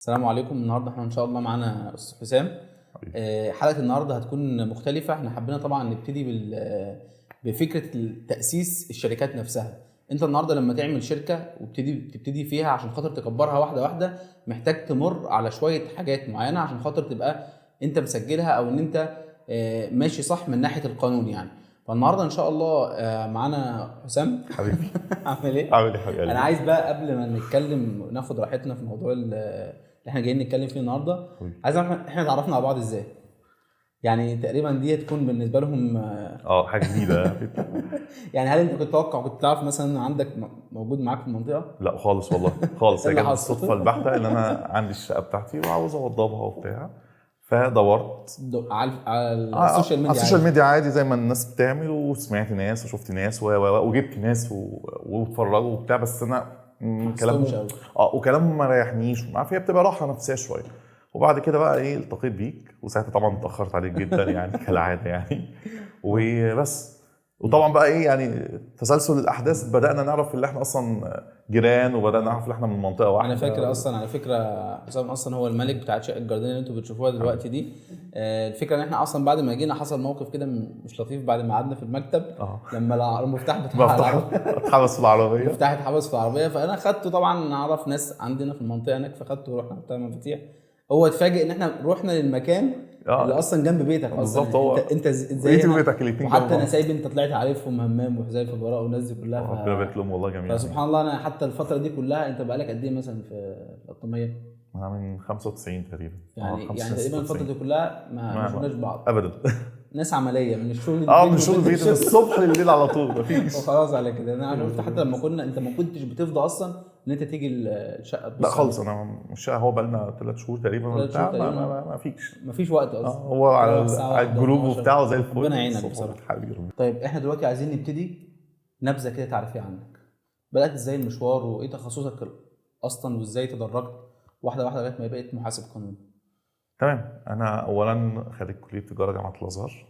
السلام عليكم. النهارده احنا ان شاء الله معانا استاذ حسام. حلقه النهارده هتكون مختلفه. احنا حبينا طبعا نبتدي بفكره تاسيس الشركات نفسها. انت النهارده لما تعمل شركه وتبتدي فيها عشان خاطر تكبرها واحده واحده، محتاج تمر على شويه حاجات معينه عشان خاطر تبقى انت مسجلها او ان انت ماشي صح من ناحيه القانون يعني. فالنهارده ان شاء الله معانا حسام. حبيبي. عامل ايه؟ عامل ايه يا حبيبي؟ انا عايز بقى قبل ما نتكلم ناخد راحتنا في موضوع اللي احنا جايين نتكلم فيه النهارده، عايز احنا اتعرفنا على بعض ازاي؟ يعني تقريبا دي تكون بالنسبه لهم حاجه جديده. يعني هل انت كنت تتوقع كنت تعرف مثلا عندك موجود معاك في المنطقه؟ لا خالص والله خالص. إيه هي اللي كانت حصل؟ بالصدفه البحته ان انا عندي الشقه بتاعتي وعاوز اوضبها وبتاع، فدورت على السوشيال على ميديا السوشيال عادي. ميديا عادي زي ما الناس بتعمل، وسمعت ناس وشفت ناس وجبت ناس واتفرجوا وبتاع، بس انا حسيتهمش كلامهم قوي. وكلامهم ما ريحنيش، عارف، هي بتبقى راحه نفسيه شويه. وبعد كده بقى ايه، التقيت بيك وساعتها طبعا اتاخرت عليك جدا يعني كالعاده يعني، وبس. وطبعا بقى ايه يعني، تسلسل الاحداث بدانا نعرف ان احنا اصلا جيران، وبدانا نعرف ان احنا من منطقه واحده. انا فاكر اصلا على فكره حسام اصلا هو الملك بتاع شقه الجاردين اللي انتوا بتشوفوها دلوقتي دي. الفكره ان احنا اصلا بعد ما جينا حصل موقف كده مش لطيف بعد ما قعدنا في المكتب. لما المفتاح بتاع العربيه اتحبس في العربيه. المفتاح اتحبس في العربيه، فانا خدته طبعا، نعرف ناس عندنا في المنطقه هناك، فخدته ورحنا بتاع مفاتيح. هو اتفاجئ ان احنا رحنا للمكان اللي اصلا جنب بيتك اصلا. بالظبط. هو انت ازاي بيتي هنا؟ وبيتك الاثنين وحتى انا سايب انت طلعت عارفهم همام وحذيفه البراء والناس دي كلها. ربنا يبارك لهم والله جميعا. فسبحان الله انا حتى الفتره دي كلها، انت بقالك قد ايه مثلا في القطاميه؟ انا من 95 تقريبا. يعني تقريبا الفتره دي كلها ما شفناش بعض ابدا. ناس عمليه من الشغل من الشغل البيت من الصبح لليل على طول مفيش. وخلاص على كده. انا شفت حتى لما كنا انت ما كنتش بتفضى اصلا ان انت تيجي الشقه تبص. لا خالص، انا الشقه هو بقى لنا 3 شهور تقريبا بتاع، ما فيش وقت اصلا. هو على الجروب بتاعه زي الفل. ربنا يعينك بصراحه. طيب احنا دلوقتي عايزين نبتدي نبذه كده تعرفيه عنك. بدات ازاي المشوار وايه تخصصك اصلا وازاي تدرجت واحده واحده لغايه ما بقيت محاسب قانوني؟ تمام. انا اولا خريج كليه تجاره جامعه الازهر.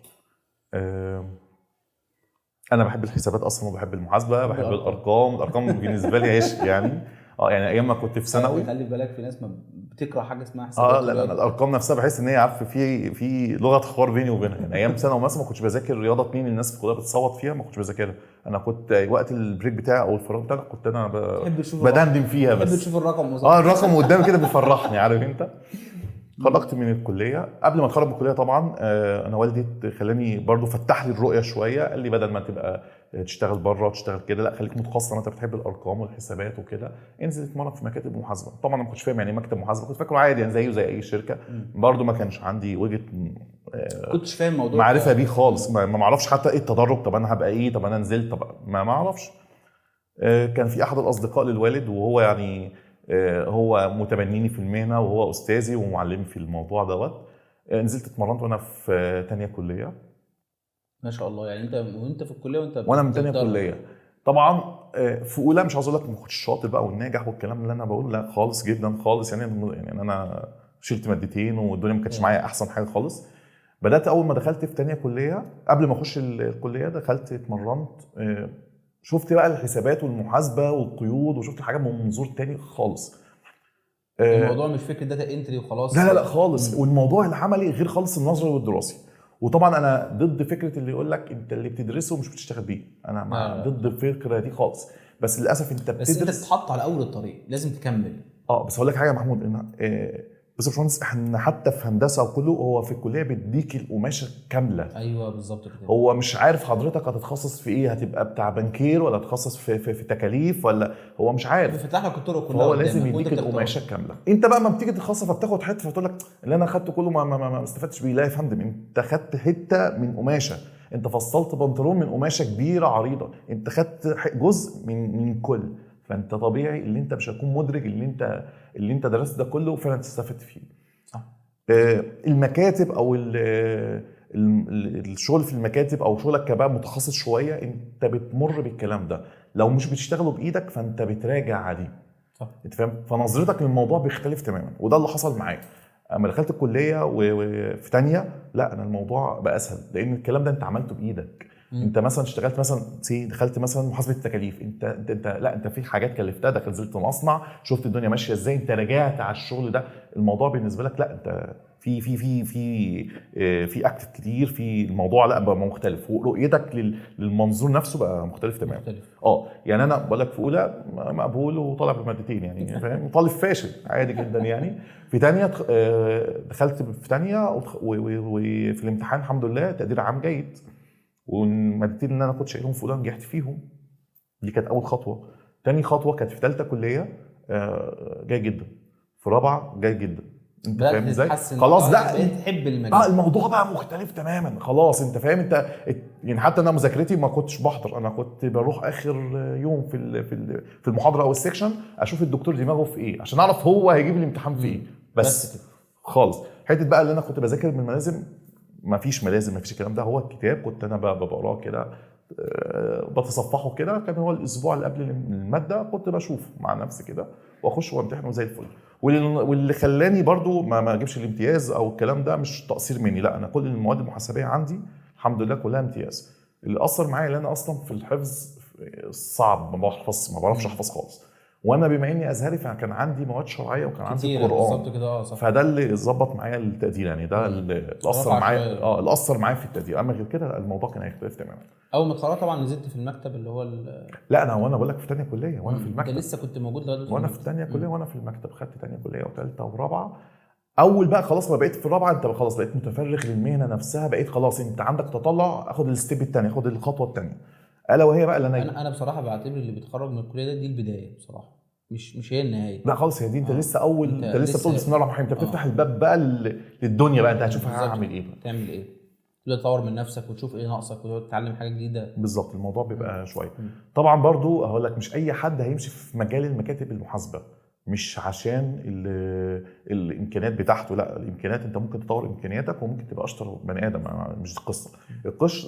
انا بحب الحسابات اصلا وبحب المحاسبه، بحب الارقام بالنسبه لي عشق يعني. يعني ايام ما كنت في ثانوي. خلي بالك في ناس ما بتكره حاجه اسمها حسابات. لا الارقام نفسها بحس ان هي عارف في لغه حوار بيني وبينها يعني. ايام ثانوي مثلا ما كنتش بذاكر رياضه 2 الناس في الكليه بتصوت فيها، ما كنتش بذاكرها. انا كنت وقت البريك بتاعي او الفراغ بتاعي كنت انا بدندن فيها بس. بحب تشوف الرقم الرقم قدامي كده بيفرحني، عارف انت. خرجت من الكليه. قبل ما اتخرج من الكليه طبعا انا والدي خلاني برضو فتح لي الرؤيه شويه. قال لي بدل ما تبقى تشتغل بره وتشتغل كده، لا خليك متخصص. انت بتحب الارقام والحسابات وكده، انزل اتمرن في مكاتب محاسبه. طبعا انا ما كنتش فاهم يعني مكتب محاسبه، كنت فاكره عادي يعني زيه زي اي شركه. برضو ما كانش عندي وجهه كنتش فاهم الموضوع معرفه بيه خالص. ما اعرفش حتى ايه التدرج. طب انا هبقى ايه؟ طب انا نزلت؟ طب ما اعرفش. كان في احد الاصدقاء للوالد، وهو يعني هو متبنيني في المهنه، وهو استاذي ومعلمي في الموضوع دوت. نزلت اتمرنت وانا في تانية كليه. ما شاء الله. يعني انت وانت في الكليه وانا من تانية كليه طبعا. في اولى مش عاوز اقول لك ما كنتش شاطر بقى والناجح والكلام اللي انا بقول، لا خالص جدا خالص يعني انا شلت مادتين والدنيا ما كانتش معايا احسن حاجه خالص. بدات اول ما دخلت في تانية كليه، قبل ما اخش الكليه دخلت اتمرنت. شفت بقى الحسابات والمحاسبه والقيود، وشفت الحاجات من منظور تاني خالص. الموضوع مش فكره داتا انتري وخلاص. لا خالص. والموضوع العملي غير خالص النظري والدراسي. وطبعا انا ضد فكره اللي يقول لك انت اللي بتدرسه مش بتشتغل بيه. انا ضد الفكره دي خالص. بس للاسف انت بتدرس، بس انت بتتحط على اول الطريق لازم تكمل. بس هقول لك حاجه يا محمود، ان بس يا باشمهندس احنا حتى في هندسه وكله، هو في الكليه بيديك القماشه كامله. ايوه بالظبط كده. هو مش عارف حضرتك هتتخصص في ايه، هتبقى بتاع بنكير ولا هتتخصص في تكاليف، ولا هو مش عارف. بيفتح لك الطرق كلها. هو لازم يديك القماشه الكامله. انت بقى ما بتيجي تتخصص فبتاخد حته، فتقول لك اللي انا خدته كله ما استفدتش بيه. لا يا فندم، انت خدت حته من قماشه. انت فصلت بنطلون من قماشه كبيره عريضه. انت خدت جزء من كل. فانت طبيعي اللي انت مش هتكون مدرك اللي انت درست ده كله وفعلا تستفدت فيه. صح. المكاتب او الشغل في المكاتب او شغلك كبقى متخصص شويه، انت بتمر بالكلام ده. لو مش بتشتغله بايدك فانت بتراجع عليه. صح. انت فاهم؟ فنظرتك للموضوع بيختلف تماما. وده اللي حصل معايا اما دخلت الكليه وفي تانية. لا انا الموضوع بقى اسهل، لان الكلام ده انت عملته بايدك. انت مثلا اشتغلت مثلا دخلت مثلا محاسبه التكاليف، انت لا انت في حاجات كلفتها، دخلت نزلت مصنع شفت الدنيا ماشيه ازاي، انت رجعت على الشغل ده، الموضوع بالنسبه لك لا انت في اكت كتير في الموضوع، لا بقى مختلف، ورؤيتك للمنظور نفسه بقى مختلف تماما. يعني انا بقول لك في اولى مقبول وطالع بمادتين يعني فاهم، طالب فاشل عادي جدا يعني. في ثانيه دخلت في ثانيه وفي الامتحان الحمد لله تقدير عام جيد، والمادتين اللي انا كنت شايلهم في اولى نجحت فيهم. دي كانت اول خطوه. تاني خطوه كانت في ثالثه كليه جيد جدا، في رابعه جيد جدا. انت فاهم ازاي؟ خلاص ده بقيت تحب المجال. الموضوع بقى مختلف تماما خلاص. انت فاهم انت يعني حتى انا مذاكرتي ما كنتش بحضر، انا كنت بروح اخر يوم في المحاضره او السكشن اشوف الدكتور دماغه في ايه عشان اعرف هو هيجيب الامتحان في ايه بس خالص. حته بقى اللي انا كنت بذاكر من الملازم، ما فيش ملازم، ما فيش الكلام ده، هو الكتاب كنت انا بقراه كده بتصفحه كده، كان هو الاسبوع اللي قبل الماده كنت بشوفه مع نفسي كده واخش وامتحنه زي الفل. واللي خلاني برضو ما اجيبش الامتياز او الكلام ده مش تقصير مني، لا انا كل المواد المحاسبيه عندي الحمد لله كلها امتياز. اللي اثر معايا اللي انا اصلا في الحفظ صعب، ما بعرفش احفظ خالص، وانا بما اني ازهري فكان عندي مواد شرعيه وكان عندي قران، فده اللي ظبط معايا التقدير يعني، ده اللي اثر معايا اللي اثر معايا في التقدير. اما غير كده الموضوع كان هيختلف تماما. اول ما اتخرجت طبعا نزلت في المكتب اللي هو لا وانا بقول لك في ثانيه كليه وانا في المكتب، انت لسه كنت موجود لغايه وانا في ثانيه كليه وانا في المكتب، خدت ثانيه كليه وثالثه ورابعه. اول بقى خلاص ما بقيت في الرابعه انت خلاص بقيت متفرغ للمهنه نفسها، بقيت خلاص انت عندك تطلع اخد الستيب الثاني، اخد الخطوه الثانيه، الا وهي بقى اللي انا بصراحه بعتبر اللي بيتخرج من الكليه دي البدايه بصراحه، مش هي النهايه. لا خالص، هي دي انت لسه انت لسه بتقول بسم الله الرحمن الرحيم، انت بتفتح الباب بقى للدنيا بقى، انت هتشوف هعمل ايه بقى، تعمل ايه، تطور من نفسك وتشوف ايه ناقصك وتتعلم حاجه جديده. بالظبط، الموضوع بيبقى شويه. طبعا برضو هقول لك مش اي حد هيمشي في مجال المكاتب المحاسبه، مش عشان الامكانيات بتاعته، لا الامكانيات انت ممكن تطور امكانياتك وممكن تبقى اشطر بني ادم، مش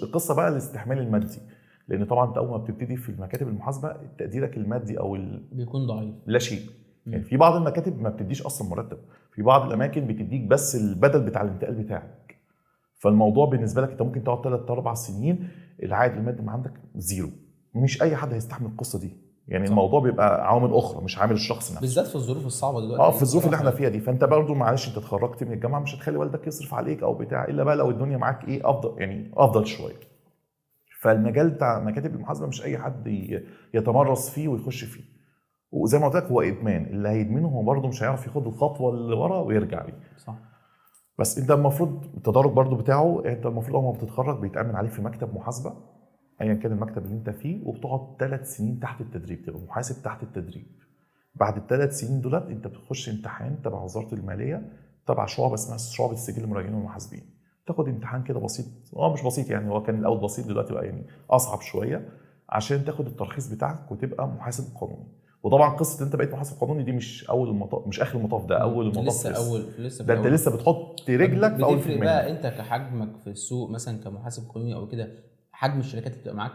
القصه بقى الاستحمال المادي، لان طبعا انت اول ما بتبتدي في المكاتب المحاسبه تقديرك المادي او بيكون ضعيف، لا شيء. يعني في بعض المكاتب ما بتديش اصلا مرتب، في بعض الاماكن بتديك بس البدل بتاع الانتقال بتاعك، فالموضوع بالنسبه لك انت ممكن تقعد 3-4 سنين العائد المادي عندك زيرو. مش اي حد هيستحمل القصه دي يعني. صح. الموضوع بيبقى عوامل اخرى مش عامل الشخص نفسه، بالذات في الظروف الصعبه دلوقتي. في الظروف اللي احنا فيها دي. فانت برضو معلش انت اتخرجت من الجامعه مش هتخلي والدك يصرف عليك او بتاع، الا بقى لو الدنيا معاك ايه افضل، يعني افضل شويه. فالمجال بتاع مكاتب المحاسبه مش اي حد يتمرس فيه ويخش فيه، وزي ما قلت لك هو ادمان، اللي هيدمنه هو برضه مش هيعرف ياخد الخطوه اللي ورا ويرجع ليه. صح. بس انت المفروض التدرج برضه بتاعه، انت المفروض اول ما بتتخرج بيتامن عليك في مكتب محاسبه ايا كان المكتب اللي انت فيه، وبتقعد 3 سنين تحت التدريب، تبقى محاسب تحت التدريب. بعد ال3 سنين دولت انت بتخش امتحان تبع وزاره الماليه، تبع شعبه اسمها شعبه سجل المراجعين والمحاسبين. تاخد امتحان كده بسيط، مش بسيط يعني، هو كان الاول بسيط دلوقتي بقى يعني اصعب شويه، عشان تاخد الترخيص بتاعك وتبقى محاسب قانوني. وطبعا قصه انت بقيت محاسب قانوني دي مش اول المطاف، مش اخر المطاف، ده اول المطاف لسه ده انت لسه بتحط رجلك في اول بتفرق بقى انت كحجمك في السوق مثلا كمحاسب قانوني او كده، حجم الشركات اللي بتبقى معاك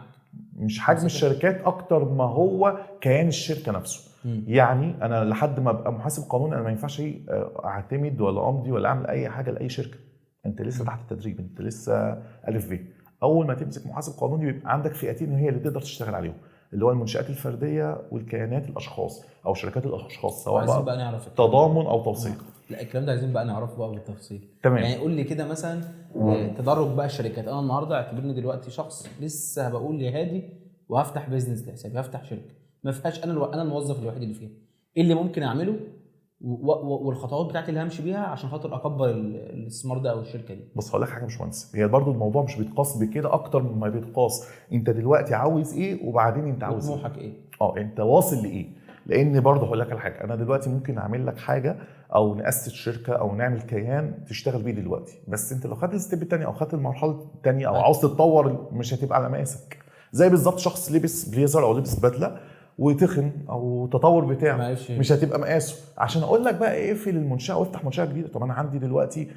مش حجم الشركات اكتر ما هو كيان الشركه نفسه. يعني انا لحد ما ابقى محاسب قانوني انا ما ينفعش اعتمد ولا امضي ولا اعمل اي حاجه لاي شركه، انت لسه تحت التدريب، انت لسه الف ب. اول ما تمسك محاسب قانوني بيبقى عندك فئتين هي اللي تقدر تشتغل عليهم، اللي هو المنشآت الفرديه والكيانات الاشخاص او شركات الاشخاص، سواء بقى نعرف تضامن او توثيق. لا الكلام ده عايزين بقى نعرفه بقى بالتفصيل. تمام. يعني قول لي كده مثلا تدرج بقى الشركات. انا النهارده اعتبرني دلوقتي شخص لسه بقول يا هادي وهفتح بيزنس لحسابي، هفتح شركه ما فيهاش انا الموظف الوحيد اللي فيها، ايه اللي ممكن اعمله والخطوات بتاعتي اللي همشي بيها عشان خاطر اكبر الاستثمار ده او الشركه دي؟ بص هقول لك حاجه يا باشمهندس، هي برضو الموضوع مش بيتقاس بكده اكتر مما بيتقاس انت دلوقتي عاوز ايه وبعدين انت عاوز طموحك ايه، انت واصل لايه. لان برضو هقول لك على حاجه، انا دلوقتي ممكن اعمل لك حاجه او ناسس شركه او نعمل كيان تشتغل بيه دلوقتي، بس انت لو خدت الستيب الثانيه او خدت المرحله الثانيه او عاوز تتطور مش هتبقى على مقاسك. زي بالظبط شخص لبس بليزر او لبس بدله وتخن او التطور بتاعه مش هتبقى مقاسه. عشان اقول لك بقى اقفل المنشاه وافتح منشاه جديده، طب انا عندي دلوقتي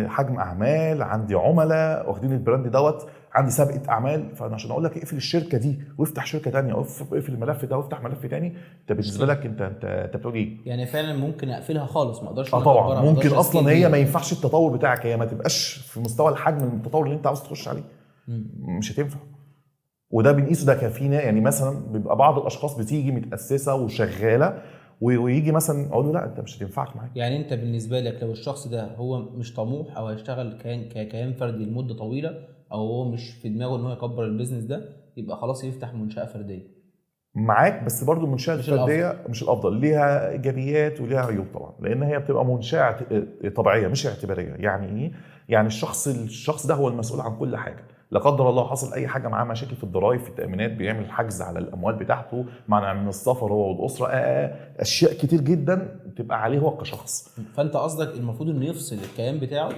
حجم اعمال، عندي عملاء واخدين البراند دوت، عندي سابقه اعمال، فانا عشان اقول لك اقفل الشركه دي وافتح شركه ثانيه، اقفل الملف ده وافتح ملف ثاني، انت بالنسبه لك انت بتقول ايه؟ يعني فعلا ممكن اقفلها خالص، ما اقدرش طبعا ممكن اصلا هي ما ينفعش التطور بتاعك، هي ما تبقاش في مستوى الحجم التطور اللي انت عاوز تخش عليه، مش هتنفع. وده بنقيسه ده كفينا. يعني مثلا بيبقى بعض الاشخاص بتيجي متاسسه وشغاله ويجي مثلا اقول له لا انت مش هتنفعك معايا. يعني انت بالنسبه لك لو الشخص ده هو مش طموح او هيشتغل كيان فردي لمده طويله، او هو مش في دماغه ان هو يكبر البيزنس ده، يبقى خلاص يفتح منشاه فرديه. معاك، بس برضو المنشاه مش الفرديه مش الافضل، ليها ايجابيات وليها عيوب طبعا، لان هي بتبقى منشاه طبيعيه مش اعتباريه. يعني ايه؟ يعني الشخص ده هو المسؤول عن كل حاجه. لا قدر الله حصل اي حاجه معاه مشاكل في الضرائب في التامينات، بيعمل حجز على الاموال بتاعته، منع من السفر هو والاسره، اشياء كتير جدا بتبقى عليه هو كشخص. فانت قصدك المفروض انه يفصل الكيان بتاعه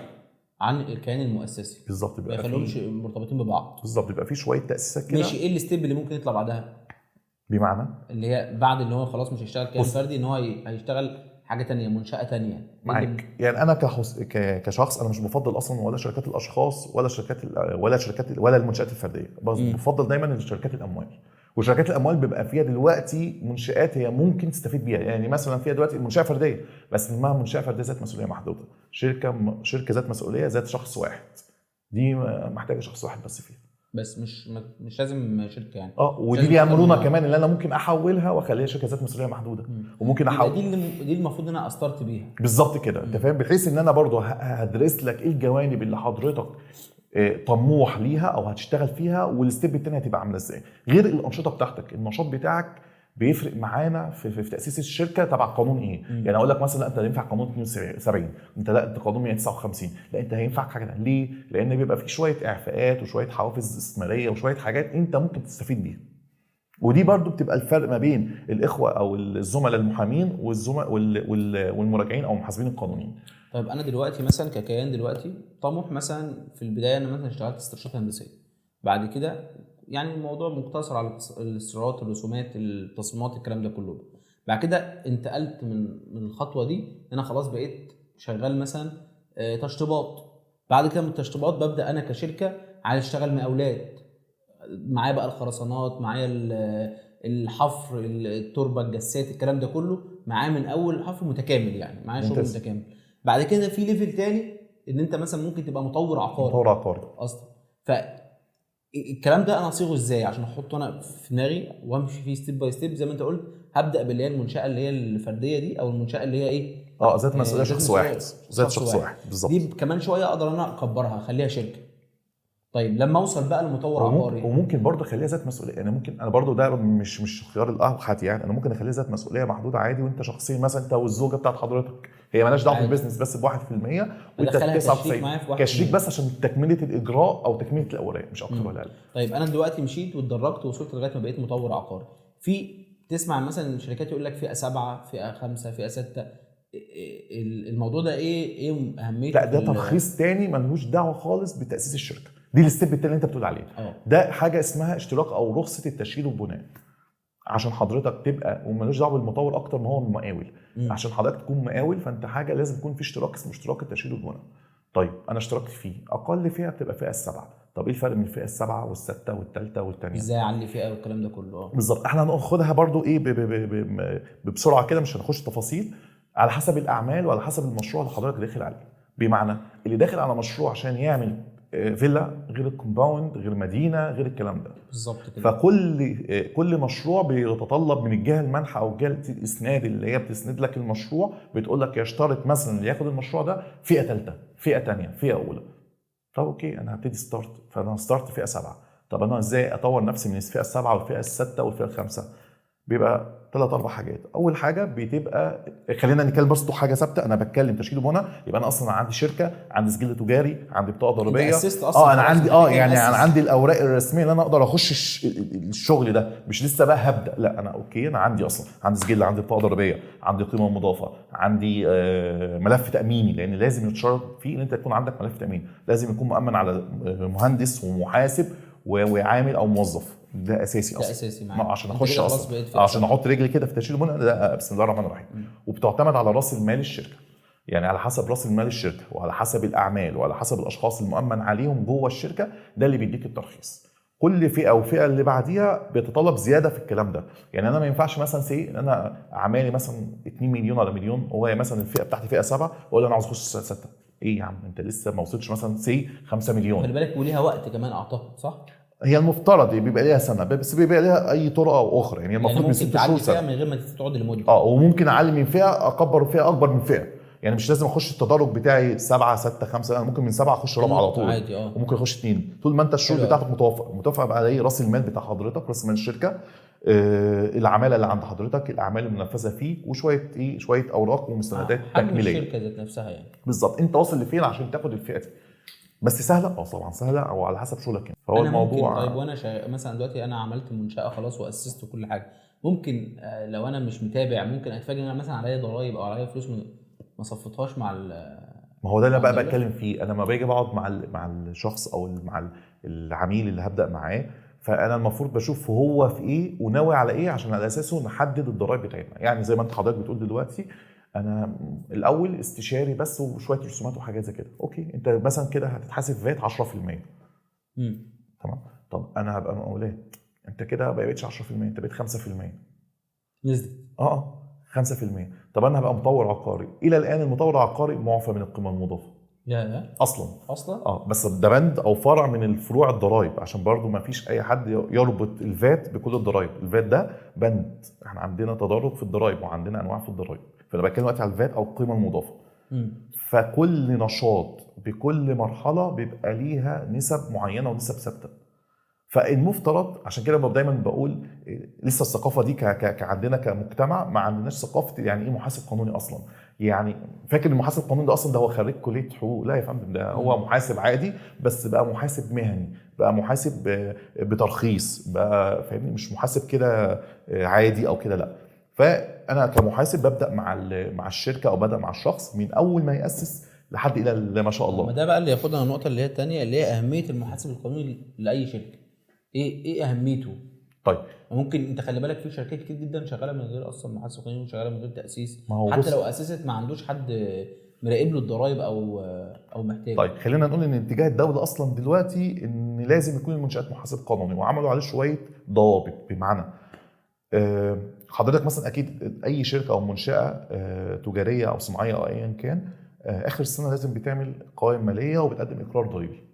عن الكيان المؤسسي، بالظبط، ما بيبقى يخليهمش مرتبطين ببعض. بالظبط بيبقى في شويه تاسيسات كده. ماشي، ايه الستيب اللي ممكن يطلع بعدها؟ بمعنى اللي هي بعد اللي هو خلاص مش هيشتغل كيان بص، فردي، ان هو هيشتغل حاجه تانية، منشاه تانية. إيه معاك. يعني انا كشخص انا مش بفضل اصلا ولا شركات الاشخاص ولا المنشات الفرديه، بس بفضل دايما شركات الاموال. وشركات الاموال بيبقى فيها دلوقتي منشات هي ممكن تستفيد بيها. يعني مثلا فيها دلوقتي منشاه فرديه، بس اسمها منشاه فرديه ذات مسؤوليه محدوده، شركه ذات مسؤوليه ذات شخص واحد، دي محتاجه شخص واحد بس فيها. بس مش لازم شركه يعني. ودي ليها مرونه كمان، اللي انا ممكن احولها واخليها شركه ذات مسؤوليه محدوده. وممكن يبقى دي المفروض ان انا استارت بيها بالظبط كده. انت فاهم؟ بحيث ان انا برضو هدرس لك ايه الجوانب اللي حضرتك طموح ليها او هتشتغل فيها، والستيب التاني هتبقى عامله ازاي. غير الانشطه بتاعتك، النشاط بتاعك بيفرق معانا في تاسيس الشركه تبع قانون ايه. يعني اقول لك مثلا لا انت ينفع قانون 72، انت لا انت قانون 159، لا انت هينفعك حاجه ده. ليه؟ لان بيبقى في شويه اعفاءات وشويه حوافز استثماريه وشويه حاجات انت ممكن تستفيد بيها. ودي برضو بتبقى الفرق ما بين الاخوه او الزملاء المحامين والمراجعين او المحاسبين القانونيين. طيب انا دلوقتي مثلا ككيان دلوقتي طموح مثلا في البدايه انا مثلا اشتغلت استشارات هندسيه، بعد كده يعني الموضوع مقتصر على الاستشارات، الرسومات، التصميمات، الكلام ده كله. بعد كده انتقلت من الخطوه دي ان انا خلاص بقيت شغال مثلا تشطيبات. بعد كده من التشطيبات ببدا انا كشركه عايز اشتغل مقاولات، معايا بقى الخرسانات، معايا الحفر، التربه، الجسات، الكلام ده كله معايا من اول حفر متكامل، يعني معايا شغل متكامل. بعد كده في ليفل تاني ان انت مثلا ممكن تبقى مطور عقاري اصلا. فالكلام ده انا اصيغه ازاي عشان احطه انا في دماغي وامشي فيه ستيب باي ستيب زي ما انت قلت؟ هبدا باللي هي المنشاه اللي هي الفرديه دي، او المنشاه اللي هي ايه ذات مسؤوليه شخص واحد، ذات شخص واحد بالظبط. دي كمان شويه اقدر انا اكبرها اخليها شركه. طيب لما اوصل بقى لمطور عقاري، وممكن برضه اخليها ذات مسؤوليه. يعني ممكن انا برضه ده مش خيار الاوحد، يعني انا ممكن اخليها ذات مسؤوليه محدوده عادي، وانت شخصيا مثلا انت والزوجه بتاعت حضرتك هي مالهاش دعوه بالبيزنس بس ب 1%، وانت 99 كشريك بس عشان تكمله الاجراء او تكمله الاوراق مش اكتر ولا اقل. طيب انا دلوقتي مشيت واتدرجت ووصلت لغايه ما بقيت مطور عقاري. في تسمع مثلا الشركات يقول لك فئه 7، فئه 5، فئه 6. الموضوع ده ايه اهميته؟ لا ده ترخيص تاني ملوش دعوه خالص بتاسيس الشركه. دي الستيب التاني اللي انت بتقول عليه. ده حاجه اسمها اشتراك او رخصه التشييد والبناء، عشان حضرتك تبقى ومالوش دعوه بالمطور اكتر ما هو المقاول. عشان حضرتك تكون مقاول فانت حاجه لازم يكون في اشتراك اسمه اشتراك التشييد والبناء. طيب انا اشتركت فيه، اقل فئه بتبقى فئه ال7. طب ايه الفرق بين الفئه ال7 وال6 والثالثه والثانيه؟ ازاي اعلي فئه والكلام ده كله؟ بالظبط. احنا هناخدها برضو ايه بسرعه كده، مش هنخش تفاصيل، على حسب الاعمال وعلى حسب المشروع اللي حضرتك داخل عليه. بمعنى اللي داخل على مشروع عشان يعمل فيلا غير الكومباوند غير مدينه غير الكلام ده بالظبط كده. فكل مشروع بيتطلب من الجهه المانحه او جهه الاسناد اللي هي بتسند لك المشروع، بتقول لك يشترط مثلا اللي ياخد المشروع ده فئه ثالثه، فئه ثانيه، فئه اولى. طب اوكي انا هبتدي ستارت، فانا هستارت فئه 7. طب انا ازاي اطور نفسي من الفئه ال7 والفئه ال6 والفئه ال5؟ بيبقى 3-4 حاجات. اول حاجه بتبقى، خلينا نتكلم بس حاجه ثابته، انا بتكلم تشكيل وبناء، يبقى انا اصلا عندي شركه، عندي سجل تجاري، عندي بطاقه ضريبيه، انا عندي يعني انا عندي الاوراق الرسميه اللي انا اقدر اخش الشغل ده، مش لسه بقى هبدا. لا انا اوكي، انا عندي اصلا عندي سجل، عندي بطاقه ضريبيه، عندي قيمه مضافه، عندي ملف تاميني، لان لازم يتشرط فيه ان انت يكون عندك ملف تامين، لازم يكون مؤمن على مهندس ومحاسب وعامل او موظف. ده اساسي اصلا، ده اساسي عشان اخش اصلا، عشان احط رجلي كده في تشغيل البناء ده. بسم الله الرحمن الرحيم. وبتعتمد على راس المال الشركه، يعني على حسب راس المال الشركه وعلى حسب الاعمال وعلى حسب الاشخاص المؤمن عليهم جوه الشركه، ده اللي بيديك الترخيص. كل فئه وفئه اللي بعديها بيتطلب زياده في الكلام ده. يعني انا ما ينفعش مثلا ان انا اعمالي مثلا 2 مليون ولا مليون، وهي مثلا الفئه بتاعتي فئه 7، واقول انا عاوز اخش 6. ايه يا عم انت لسه ما وصلتش مثلا 5 مليون. خلي بالك وليها وقت كمان اعتقد، صح؟ هي المفترض بيبقى ليها سنه، بس بيبقى ليها اي طرق او اخرى، يعني المفروض من 6 شهور فيها سنه. من غير ما تقعد لمده. وممكن اعلي من فئه اكبر فئه اكبر من فئه، يعني مش لازم اخش التدرج بتاعي 7 6 5، انا ممكن من 7 اخش رابعه على طول عادي. وممكن اخش 2 طول ما انت الشروط بتاعتك متوافقه بقى ايه راس المال بتاع حضرتك، راس مال الشركه، العماله اللي عند حضرتك، الاعمال المنفذه فيه، وشويه شويه اوراق ومستندات تكميليه. الشركه ذات نفسها يعني بالظبط، انت واصل لفين عشان تاخد الفئه دي. بس سهله؟ طبعا سهله، او على حسب شغلك يعني. فهو أنا الموضوع ممكن طيب وانا مثلا دلوقتي انا عملت منشاه خلاص واسست كل حاجه، ممكن لو انا مش متابع ممكن اتفاجئ ان انا مثلا عليا ضرائب او عليا فلوس ما صفيتهاش مع ما هو ده اللي بقى بتكلم فيه. انا لما باجي بقعد مع الشخص او مع العميل اللي هبدا معاه، فانا المفروض بشوف هو في ايه وناوي على ايه عشان على اساسه نحدد الضرائب بتاعتنا. يعني زي ما انت حضرتك بتقول دلوقتي، انا الاول استشاري بس وشويه رسومات وحاجات زي كده، اوكي انت مثلا كده هتتحاسب فات 10%. تمام. طب انا هبقى مقاولات، انت كده ما بقتش 10%، انت بقيت 5%. نزلت 5%. طب انا هبقى مطور عقاري، الى الان المطور العقاري معفى من القيمه المضافه اصلا. بس ده بند او فرع من الفروع الضرائب، عشان برضو ما فيش اي حد يربط الفات بكل الضرائب. الفات ده بند، احنا عندنا تدرج في الضرائب وعندنا انواع في الضرائب، فانا بتكلم دلوقتي على الفات او القيمه المضافه. فكل نشاط بكل مرحله بيبقى ليها نسب معينه ونسب ثابته. فالمفترض عشان كده دايما بقول لسه الثقافه دي عندنا كمجتمع ما عندناش ثقافه يعني ايه محاسب قانوني اصلا. يعني فاكر المحاسب القانوني ده اصلا ده هو خريج كليه حقوق؟ لا يا فندم، ده هو محاسب عادي، بس بقى محاسب مهني، بقى محاسب بترخيص بقى، فاهمني؟ مش محاسب كده عادي او كده، لا. فانا كمحاسب ببدا مع الشركه او ببدا مع الشخص من اول ما ياسس لحد الى ما شاء الله. ما ده بقى اللي ياخدنا النقطه اللي هي الثانيه، اللي هي اهميه المحاسب القانوني لاي شركه. ايه اهميته؟ طيب ممكن انت خلي بالك في شركات كتير جدا شغاله من غير اصلا محاسب قانوني وشغاله من غير تاسيس، حتى لو اسست ما عندوش حد مراقب له الضرايب او محتاج. طيب خلينا نقول ان اتجاه الدوله اصلا دلوقتي ان لازم يكون المنشات محاسب قانوني، وعملوا عليه شويه ضوابط. بمعنى حضرتك مثلا اكيد اي شركه او منشاه تجاريه او صناعيه او ايا كان، اخر السنه لازم بتعمل قوائم ماليه وبتقدم اقرار ضريبي.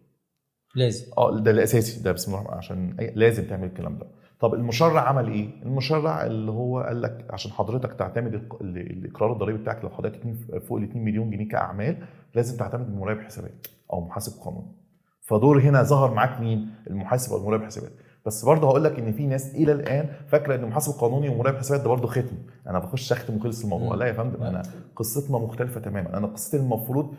لازم ده الاساسي، ده بسم الله عشان لازم تعمل الكلام ده. طب المشرع عمل ايه؟ المشرع اللي هو قال لك عشان حضرتك تعتمد الاقرار الضريبي بتاعك، لو حضرتك فوق ال 2 مليون جنيه كاعمال، لازم تعتمد مراقب حسابات او محاسب قانوني. فدور هنا ظهر معاك مين؟ المحاسب او المراقب حسابات. بس برضه هقول لك ان في ناس الى الان فاكره ان محاسب قانوني ومراقب حسابات ده برضه ختم، انا بخش اختم وخلص الموضوع. لا يا فندم، انا قصتنا مختلفه تماما. انا قصتي المفروض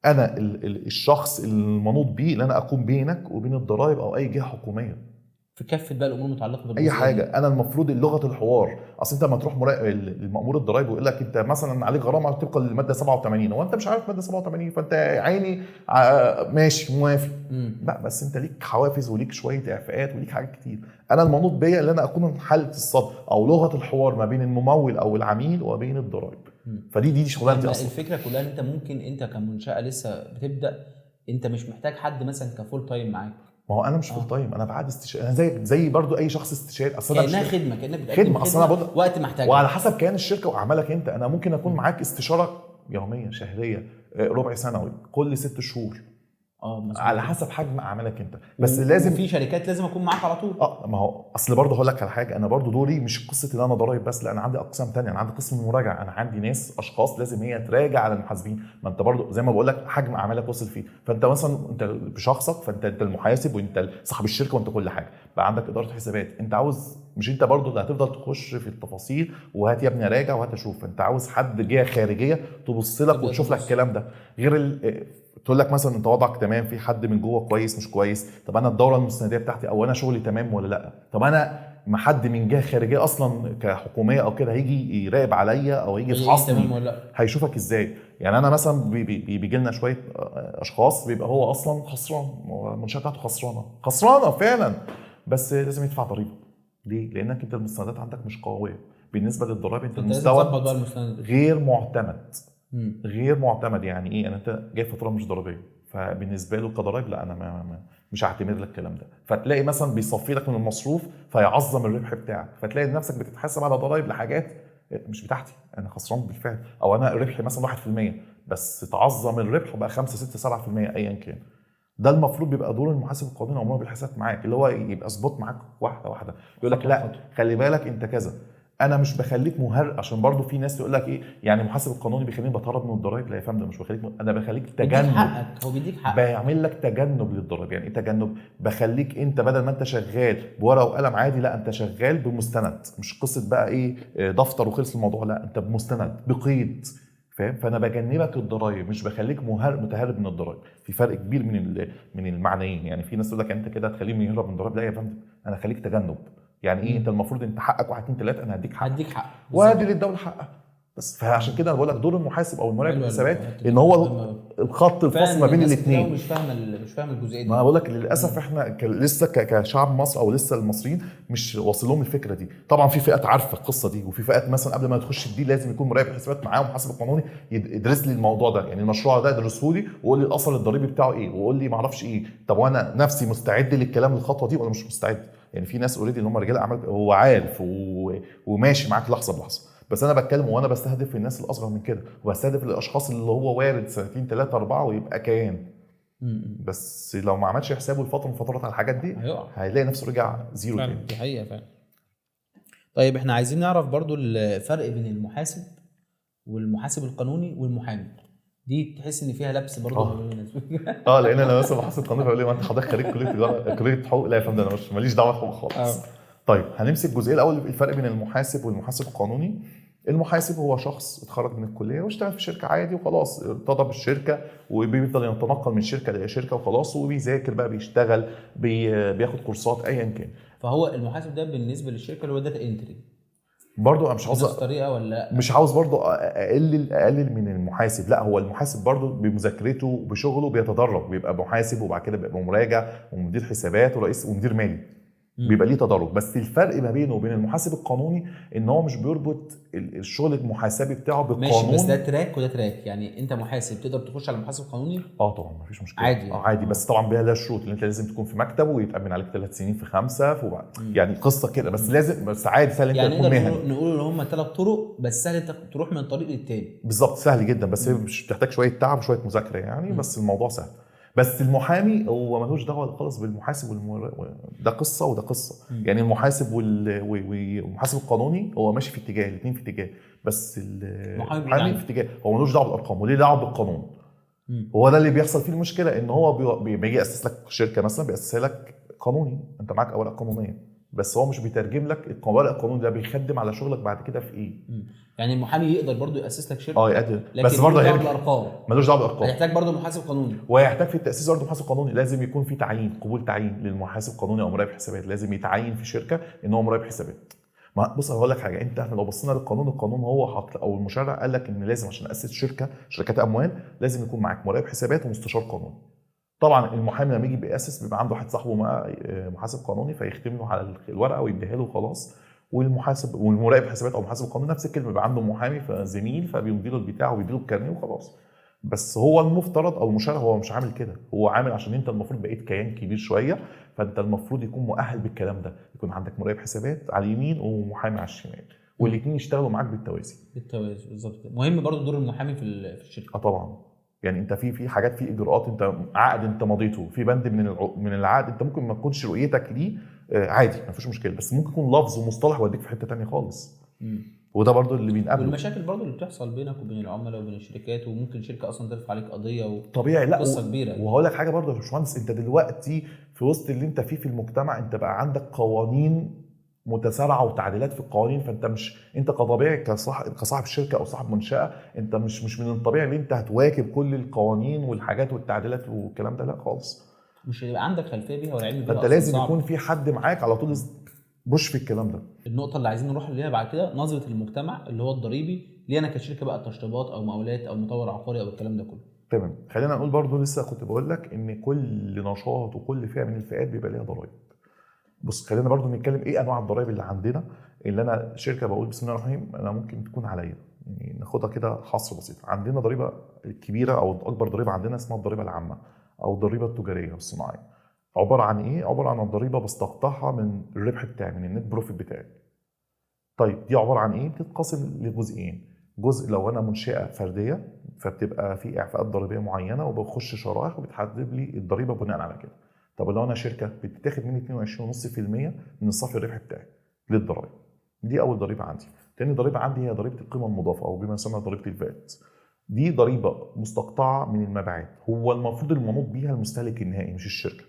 انا الشخص المنوط بيه اللي انا اقوم بينك وبين الضرائب او اي جهه حكوميه في كافه بقى الامور المتعلقه اي حاجه. انا المفروض لغه الحوار. اصل انت لما تروح المأمور الضرائبي ويقول لك انت مثلا عليك غرامه طبقا للماده 87، وانت مش عارف ماده 87، فانت عيني ماشي موافق. لا، بس انت ليك حوافز وليك شويه اعفاءات وليك حاجات كتير. انا المنوط بيا اللي انا اكون حاله الصدى او لغه الحوار ما بين الممول او العميل وبين الضرائب. فدي شغلانتي اصلا. الفكره كلها ان انت ممكن انت كمنشاه لسه بتبدا، انت مش محتاج حد مثلا كفول تايم معاك. ما هو انا مش فول تايم، انا بعد استشاري، انا زي برضو اي شخص استشاري. اصلا كانها خدمه، كانك بتقدم خدمه وقت محتاجها، وعلى حسب كيان الشركه واعمالك انت. انا ممكن اكون معاك استشاره يوميه، شهريه، ربع سنوي، كل 6 شهور، على حسب حجم اعمالك انت. بس لازم في شركات لازم اكون معاك على طول. ما هو اصل برضه هقول لك على حاجه، انا برضه دوري مش قصه ان انا ضرايب بس، لا، انا عندي اقسام تانية. انا عندي قسم المراجعه، انا عندي ناس اشخاص لازم هي تراجع على المحاسبين. ما انت برضه زي ما بقول لك حجم اعمالك وصل فيه، فانت مثلا انت بشخصك، فانت المحاسب وانت صاحب الشركه وانت كل حاجه، بقى عندك اداره حسابات. انت عاوز، مش انت برضه اللي هتفضل تخش في التفاصيل وهات يا ابني راجع وهات اشوف. انت عاوز حد جهه خارجيه تبص لك وتشوف لك الكلام ده، غير تقول لك مثلا انت وضعك تمام، في حد من جوه كويس مش كويس. طب انا الدوره المستنديه بتاعتي او انا شغلي تمام ولا لا؟ طب انا ما حد من جهه خارجيه اصلا كحكوميه او كده هيجي يراقب عليا او يجي يفحصني، هيشوفك ازاي؟ يعني انا مثلا بيجي لنا شويه اشخاص بيبقى هو اصلا خسران، المنشاه بتاعته خسرانه فعلا، بس لازم يدفع ضريبه. ليه؟ لانك انت المستندات عندك مش قويه بالنسبه للضرائب. انت المستوى غير معتمد. غير معتمد يعني ايه؟ يعني انت جاي فاتوره مش ضريبيه، فبالنسبه له كضرائب لا، انا مش هعتمد لك الكلام ده. فتلاقي مثلا بيصفي لك من المصروف فيعظم الربح بتاعك، فتلاقي نفسك بتتحاسب على ضرائب لحاجات مش بتاعتي، انا خسران بالفعل، او انا ربحي مثلا 1% بس تعظم الربح بقى 5 6 7% ايا كان. ده المفروض بيبقى دور المحاسب القانوني او مراقب الحسابات معاك، اللي هو يبقى ظبط معاك واحده واحده، يقول لك خطوة لا بخطوة. خلي بالك انت كذا. انا مش بخليك مهر، عشان برضو في ناس تقول لك ايه يعني المحاسب القانوني بيخليني بتهرب من الضرايب. لا يا فندم، مش بخليك انا بخليك بيديك تجنب. حقك، هو بيديك حقك. بعمل لك تجنب للضرايب. يعني ايه تجنب؟ بخليك انت بدل ما انت شغال بورقه وقلم عادي، لا انت شغال بمستند، مش قصه بقى ايه دفتر وخلص الموضوع، لا انت بمستند بقيد، فاهم؟ فانا بجنبك الضرايب، مش بخليك متهرب من الضرايب. في فرق كبير من المعنيين. يعني في ناس تقول لك انت كده هتخليه يهرب من الضرايب، لا يا فندم، انا خليك تجنب. يعني ايه؟ انت المفروض انت حقك 1 2 3، انا هديك حقك، هديك حق وادي بالظبط. للدوله حقها. بس فعشان كده انا بقول لك دور المحاسب او المراقب حلوه الحسابات الحته ان دي، هو مهمه أوي. الخط الفاصل ما فعلا بين ناس كتير قوي الاثنين. مش فاهمه الجزئيه ما انا دي. بقول لك للاسف احنا لسه كشعب مصر او لسه المصريين مش واصل لهم الفكره دي. طبعا في فئات عارفه القصه دي، وفي فئات مثلا قبل ما تخش دي لازم يكون مراقب الحسابات معاه ومحاسب القانوني يدرس لي الموضوع ده. يعني المشروع ده ادرسه لي وقول لي الاصل الضريبي بتاعه ايه، وقول لي ما اعرفش ايه. طب وانا نفسي مستعد للكلام الخطوه دي ولا مش مستعد؟ يعني في ناس اوريدي اللي هم رجال اعمال هو عارف وماشي معاك لحظه بلحظه. بس انا بتكلم وانا بستهدف الناس الاصغر من كده، وبستهدف الاشخاص اللي هو وارد سنتين 3 4 ويبقى كيان. بس لو ما عملش حسابه الفتره من فترات على الحاجات دي هيقع. هيلاقي نفسه رجع زيرو فعلا تاني. دي حقيقه فعلا. طيب احنا عايزين نعرف برضو الفرق بين المحاسب والمحاسب القانوني والمحامي. دي تحس ان فيها لبس برضو ما بين الناس. لان انا مثلا محاسب قانوني بقول لي ما انت حضرتك خريج كليه تجاره كليه حقوق. لا يا فندم، انا مش ماليش دعوه بحقوق خالص. طيب هنمسك الجزئيه الاول، الفرق بين المحاسب والمحاسب القانوني. المحاسب هو شخص اتخرج من الكليه واشتغل في شركه عادي وخلاص، ارتضى بالشركه وبيفضل يتنقل من شركه لشركه وخلاص، وبيذاكر بقى، بيشتغل، بياخد كورسات ايا كان. فهو المحاسب ده بالنسبه للشركه اللي هو داتا انتري برضو انا مش عاوز نفس الطريقه ولا مش عاوز برضو اقلل من المحاسب. لا، هو المحاسب برضو بمذاكرته وبشغله بيتدرج، بيبقى محاسب وبعد كده بيبقى مراجع ومدير حسابات ورئيس ومدير مالي. بيبقى ليه تدرج. بس الفرق ما بينه وبين المحاسب القانوني ان هو مش بيربط الشغل المحاسبي بتاعه بالقانون. ماشي، بس ده تراك وده تراك. يعني انت محاسب تقدر تخش على محاسب قانوني؟ طبعا مفيش مشكله عادي يعني. عادي. بس طبعا بيها لها شروط، ان انت لازم تكون في مكتب ويتامن عليك 3 سنين في 5 يعني قصه كده. بس لازم، بس عادي سهل انت يعني تكون نقدر مهني. نقول ان هم 3 طرق، بس سهل انت تروح من طريق للتاني. بالظبط، سهل جدا. بس هي مش بتحتاج شويه تعب وشويه مذاكره يعني. بس الموضوع سهل. بس المحامي هو ملوش دعوه خالص بالمحاسب ده قصه وده قصه. يعني المحاسب والمحاسب القانوني هو ماشي في اتجاه، الاثنين في اتجاه. بس المحامي في اتجاه، هو ملوش دعوه بالارقام وليه دعوه بالقانون. هو ده اللي بيحصل فيه المشكله، ان هو بيجي ياسس لك شركه مثلا، بياسسها لك قانوني، انت معاك اوراق قانونيه، بس هو مش بيترجم لك الورق القانوني ده بيخدم على شغلك بعد كده في ايه. يعني المحامي يقدر برضو ياسس لك شركه يقدر، لكن بس برضه ملوش دعوه بالارقام. ملوش دعوه بالارقام. هيحتاج برضو محاسب قانوني، وهيحتاج في التاسيس برضه محاسب قانوني. لازم يكون في تعيين، قبول تعيين للمحاسب قانوني او مراقب حسابات. لازم يتعين في شركه ان هو مراقب حسابات. ما بص هقول لك حاجه، انت لو بصينا للقانون، القانون هو حط او المشرع قال لك ان لازم عشان اسس شركات اموال لازم يكون معاك مراقب حسابات ومستشار قانوني. طبعا المحامي لما يجي بيأسس بيبقى عنده واحد صاحبه محاسب قانوني فيختم له على الورقه ويديها له وخلاص. والمحاسب والمراقب حسابات او محاسب قانوني نفس الكلمه، بيبقى عنده محامي فزميل فبيمضي له البتاع وبيدي له الكارنيه وخلاص. بس هو المفترض او المشرع هو مش عامل كده. هو عامل عشان انت المفروض بقيت كيان كبير شويه، فانت المفروض يكون مؤهل بالكلام ده، يكون عندك مراقب حسابات على اليمين ومحامي على الشمال، والاثنين يشتغلوا معاك بالتوازي. بالظبط كده. مهم برضو دور المحامي في الشركه. طبعا. يعني انت في حاجات، في اجراءات، انت عقد انت مضيته في بند من العقد، انت ممكن ما تكونش رؤيتك ليه عادي ما فيش مشكله، بس ممكن يكون لفظ ومصطلح ويوديك في حته تانية خالص. وده برضو اللي بينقابله. والمشاكل برضو اللي بتحصل بينك وبين العملاء وبين الشركات، وممكن شركه اصلا ترفع عليك قضيه طبيعي. لا قصه كبيره. وهقول لك حاجه برضو يا باشمهندس، انت دلوقتي في وسط اللي انت فيه في المجتمع، انت بقى عندك قوانين متسارعه وتعديلات في القوانين. فانت مش، انت كطبيعي كصاحب شركه او صاحب منشاه، انت مش من الطبيعي ان انت هتواكب كل القوانين والحاجات والتعديلات والكلام ده، لا خالص. مش هيبقى عندك خلفيه بيها ولا علم بيها. فانت لازم يكون في حد معاك على طول بوش في الكلام ده. النقطه اللي عايزين نروح ليها بعد كده، نظره المجتمع اللي هو الضريبي ليه انا كشركه بقى، تشطيبات او مقاولات او مطور عقاري او الكلام ده كله. تمام. خلينا نقول برضو، لسه كنت بقول لك ان كل نشاط وكل فئه من الفئات بيبقى ليها ضرائب. بص خلينا برضو نتكلم ايه انواع الضرائب اللي عندنا. اللي انا شركه بقول بسم الله الرحمن الرحيم، انا ممكن تكون عليا، يعني ناخدها كده حصر بسيط. عندنا ضريبه الكبيره او اكبر ضريبه عندنا اسمها الضريبه العامه او الضريبه التجاريه والصناعيه. عباره عن ايه؟ عباره عن الضريبه بستقطعها من الربح بتاعي، من النت بروفيت بتاعي. طيب دي عباره عن ايه؟ بتتقسم لجزئين. جزء لو انا منشئه فرديه فبتبقى في اعفاءات ضريبيه معينه وبخش شرائح وبتحدد لي الضريبه بناء على كده. طب لو انا شركه بتتاخد مني 22.5% من الصافي الربح بتاعي للضرائب. دي اول ضريبه عندي. تاني ضريبه عندي هي ضريبه القيمه المضافه او بما يسمى ضريبه الفات. دي ضريبه مستقطعه من المبيعات، هو المفروض المنوط بيها المستهلك النهائي مش الشركه.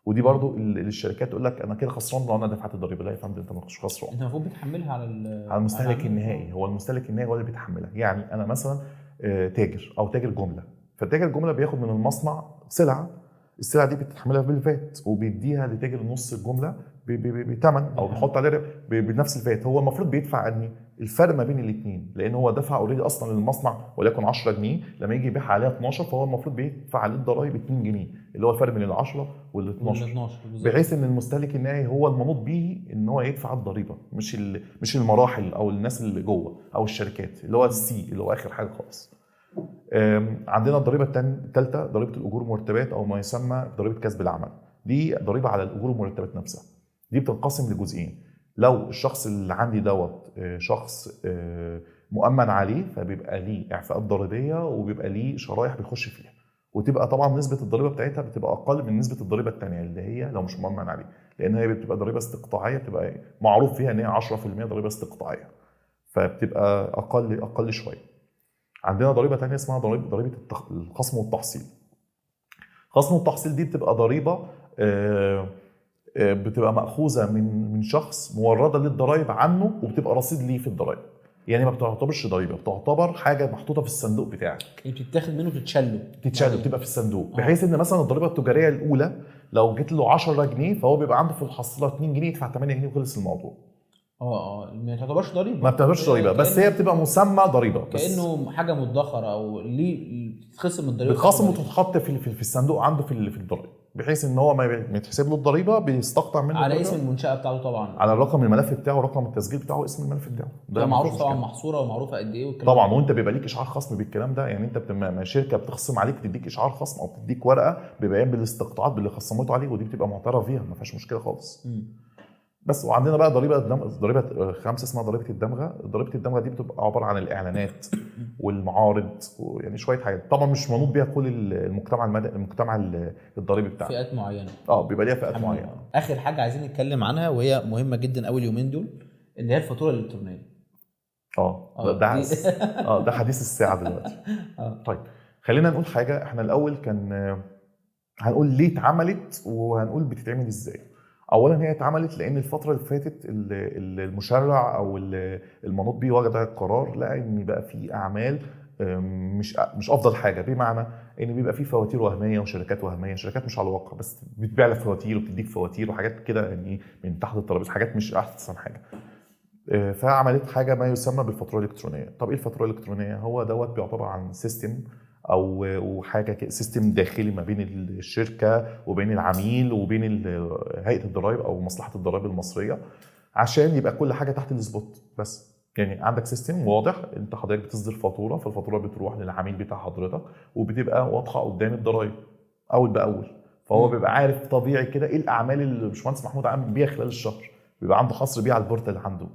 ودي برضو الشركات تقول لك انا كده خسران لو انا دفعت الضريبه. لا يا فندم، انت مش خسران، انت المفروض بتحملها على المستهلك النهائي. هو المستهلك النهائي هو اللي بيتحملها. يعني انا مثلا تاجر او تاجر جمله، فالتاجر الجمله بياخد من المصنع سلعه، السلعه دي بتتحملها بالفات وبيديها لتاجر نص الجمله بثمن او بيحط عليها بنفس الفات. هو المفروض بيدفع اني الفرق ما بين الاثنين، لان هو دفع اوريدي اصلا للمصنع وليكن 10 جنيه، لما يجي يبيعها عليها 12 فهو المفروض بيدفع عليه الضرايب 2 جنيه اللي هو الفرق بين ال 10 وال 12، بحيث ان المستهلك النهائي هو المنوط به ان هو يدفع الضريبه، مش المراحل او الناس اللي جوه او الشركات اللي هو السي اللي هو اخر حاجه خالص. عندنا الضريبه الثالثه ضريبه الاجور والمرتبات او ما يسمى ضريبه كسب العمل. دي ضريبه على الاجور والمرتبات نفسها. دي بتنقسم لجزئين. لو الشخص اللي عندي دوت شخص مؤمن عليه فبيبقى ليه اعفاءات ضريبيه وبيبقى ليه شرائح بيخش فيها، وتبقى طبعا نسبه الضريبه بتاعتها بتبقى اقل من نسبه الضريبه الثانيه اللي هي لو مش مؤمن عليه، لان هي بتبقى ضريبه استقطاعيه، بتبقى معروف فيها ان هي 10% ضريبه استقطاعيه، فبتبقى اقل شويه. عندنا ضريبه ثانيه اسمها ضريبه الخصم والتحصيل. خصم والتحصيل دي بتبقى ضريبه بتبقى مأخوذة من شخص مورده للضرائب عنه، وبتبقى رصيد ليه في الضرائب. يعني ما بتعتبرش ضريبه، بتعتبر حاجه محطوطه في الصندوق بتاعك، بتتاخد منه تتشال بتبقى في الصندوق، بحيث ان مثلا الضريبه التجاريه الاولى لو جت له 10 جنيه فهو بيبقى عنده في الحصيله 2 جنيه يدفع 8 جنيه وخلص الموضوع. ما تعتبرش ضريبه، ما بتعتبرش ضريبه، بس هي بتبقى مسمى ضريبه كانه حاجه مدخره او ليه تتخصم الضريبه، بتخصم وتتحط في الصندوق عنده في الضريبه، بحيث ان هو ما يتحسب له الضريبه بيستقطع منه على اسم المنشاه بتاعته طبعا، على الرقم الملف بتاعه، رقم التسجيل بتاعه، اسم الملف بتاعه ده معروف طبعا، محصوره ومعروفه قد ايه طبعا. وانت بيبقى ليك اشعار خصم بالكلام ده. يعني انت بتبقى شركه بتخصم عليك تديك اشعار خصم او تديك ورقه ببيان بالاستقطاعات باللي خصمته عليه، ودي بتبقى معترف بيها ما فيهاش مشكله خالص. بس. وعندنا بقى ضريبه خامسه اسمها ضريبه الدمغه. ضريبه الدمغه دي بتبقى عباره عن الاعلانات والمعارض يعني شويه حاجات، طبعا مش منوط بيها كل المجتمع الضريبي بتاعنا، فئات معينه بيبقى ليها فئات معينه. اخر حاجه عايزين نتكلم عنها وهي مهمه جدا اول يومين دول، اللي هي الفاتوره الالكترونيه. ده حديث الساعه دلوقتي. طيب خلينا نقول حاجه. احنا الاول كان هنقول ليه اتعملت وهنقول بتتعمل ازاي. اولا هي اتعملت لان الفتره اللي فاتت المشرع او المنوط بيه وضع القرار لقى ان بقى في اعمال مش افضل حاجه، بمعنى ان بيبقى في فواتير وهميه وشركات وهميه، شركات مش على الواقع بس بتبيع لك فواتير وبتديك فواتير وحاجات كده يعني من تحت الترابيزه، حاجات مش احسن حاجه. فعملت حاجه ما يسمى بالفاتوره الالكترونيه. طب ايه الفاتوره الالكترونيه؟ هو دوت بيعتبر عن سيستم او حاجه سيستم داخلي ما بين الشركه وبين العميل وبين هيئه الضرائب او مصلحه الضرائب المصريه، عشان يبقى كل حاجه تحت السبوت. بس يعني عندك سيستم واضح، انت حضرتك بتصدر فاتوره، فالفاتوره بتروح للعميل بتاع حضرتك وبتبقى واضحه قدام الضرائب اول باول، فهو بيبقى عارف طبيعي كده ايه الاعمال اللي الباشمهندس محمود عامل بيها خلال الشهر، بيبقى عنده حصر بيه على البورتال عنده،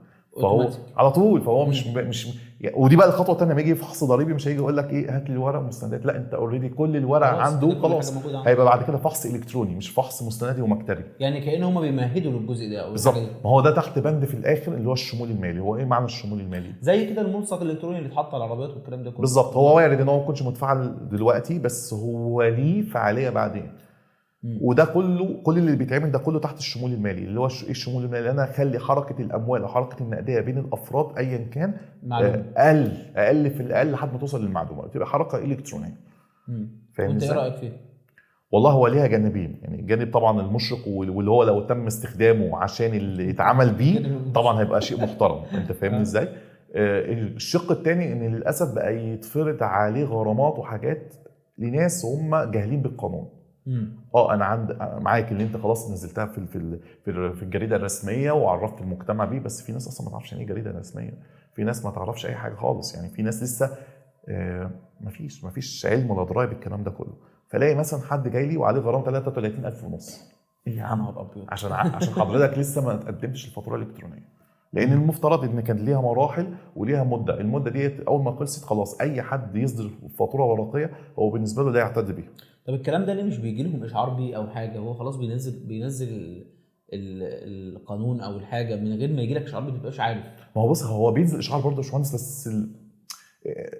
فهو على طول. فهو مش ودي بقى الخطوه الثانيه، لما يجي فحص ضريبي مش هيجي يقول لك ايه هات لي الورق مستندات، لا انت اوريدي كل الورق عنده خلاص، هيبقى بعد كده فحص الكتروني مش فحص مستندي ومكتبي. يعني كأن هم بيمهدوا للجزء ده بالظبط. ما هو ده تحت بند في الاخر اللي هو الشمول المالي. هو ايه معنى الشمول المالي؟ زي كده الملصق الالكتروني اللي اتحط على العربيات والكلام ده كله. بالظبط. هو وارد ان هو ما يكونش متفعل دلوقتي بس هو ليه فعاليه بعدين. وده كل اللي بيتعمل ده كله تحت الشمول المالي. اللي هو ايه الشمول المالي؟ انا اخلي حركه الاموال او حركه النقديه بين الافراد ايا كان اقل في الاقل لحد ما توصل للمعلومه، تبقى حركه الكترونيه. وانت ايه رايك فيه؟ والله هو ليها جانبين. يعني الجانب طبعا المشرق واللي هو لو تم استخدامه عشان اللي يتعمل بيه طبعا هيبقى شيء محترم. انت فاهمني ازاي؟ الشق الثاني ان للاسف بقى يتفرض عليه غرامات وحاجات لناس هم جاهلين بالقانون. انا معاك اللي انت خلاص نزلتها في الجريده الرسميه وعرفت المجتمع بيه، بس في ناس اصلا ما تعرفش ايه جريده رسميه، في ناس ما تعرفش اي حاجه خالص. يعني في ناس لسه ما فيش علم ولا درايه بالكلام ده كله، فلاقي مثلا حد جاي لي وعليه غرامه 33,500. ايه يا عم؟ عشان حضرتك لسه ما تقدمتش الفاتوره الالكترونيه. لان المفترض ان كان ليها مراحل وليها مده، المده ديت اول ما خلصت خلاص اي حد يصدر فاتوره ورقيه هو بالنسبه له لا يعتد بيها. طب الكلام ده ليه مش بيجي لهم اشعار بيه او حاجه؟ هو خلاص بينزل القانون او الحاجه من غير ما يجي لك اشعار، ما تبقاش عارف. ما هو بص، هو بينزل اشعار برضه يا باشمهندس، بس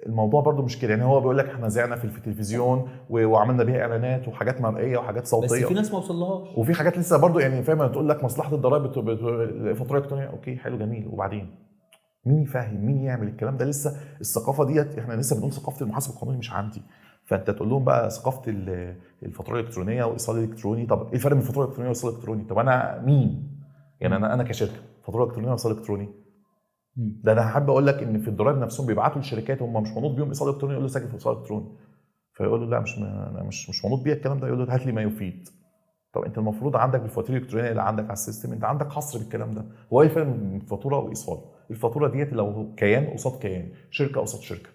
الموضوع برضه مش كده. يعني هو بيقول لك احنا زعنا في التلفزيون وعملنا بيها اعلانات وحاجات مرئيه وحاجات صوتيه، بس في ناس ما وصلهاش، وفي حاجات لسه برضه يعني فاهم، تقول لك مصلحه الضرائب الفاتوره الالكترونيه، اوكي حلو جميل، وبعدين مين يفهم مين يعمل الكلام ده؟ لسه الثقافه ديت احنا لسه بنقول ثقافه المحاسب القانوني مش عندي. فانت تقول لهم بقى ثقافه الفاتوره الالكترونيه وايصال الكتروني. طب ايه الفرق بين الفاتوره الالكترونيه والايصال الالكتروني؟ طب انا مين يعني؟ انا كشركه فاتوره الكترونيه وايصال الكتروني؟ ده انا حابب اقول لك ان في الضرايب نفسهم بيبعتوا للشركات هم مش منوط بيهم ايصال الكتروني، يقول له سجل في ايصال الكتروني، فيقول له لا انا مش منوط بيها الكلام ده، يقول له هات لي ما يفيد. طب انت المفروض عندك بالفواتير الالكترونيه اللي عندك على السيستم انت عندك حصر بالكلام ده. هو ايه الفرق بين فاتوره وايصال؟ الفاتوره ديت لو كيان قصاد كيان، شركه قصاد شركه،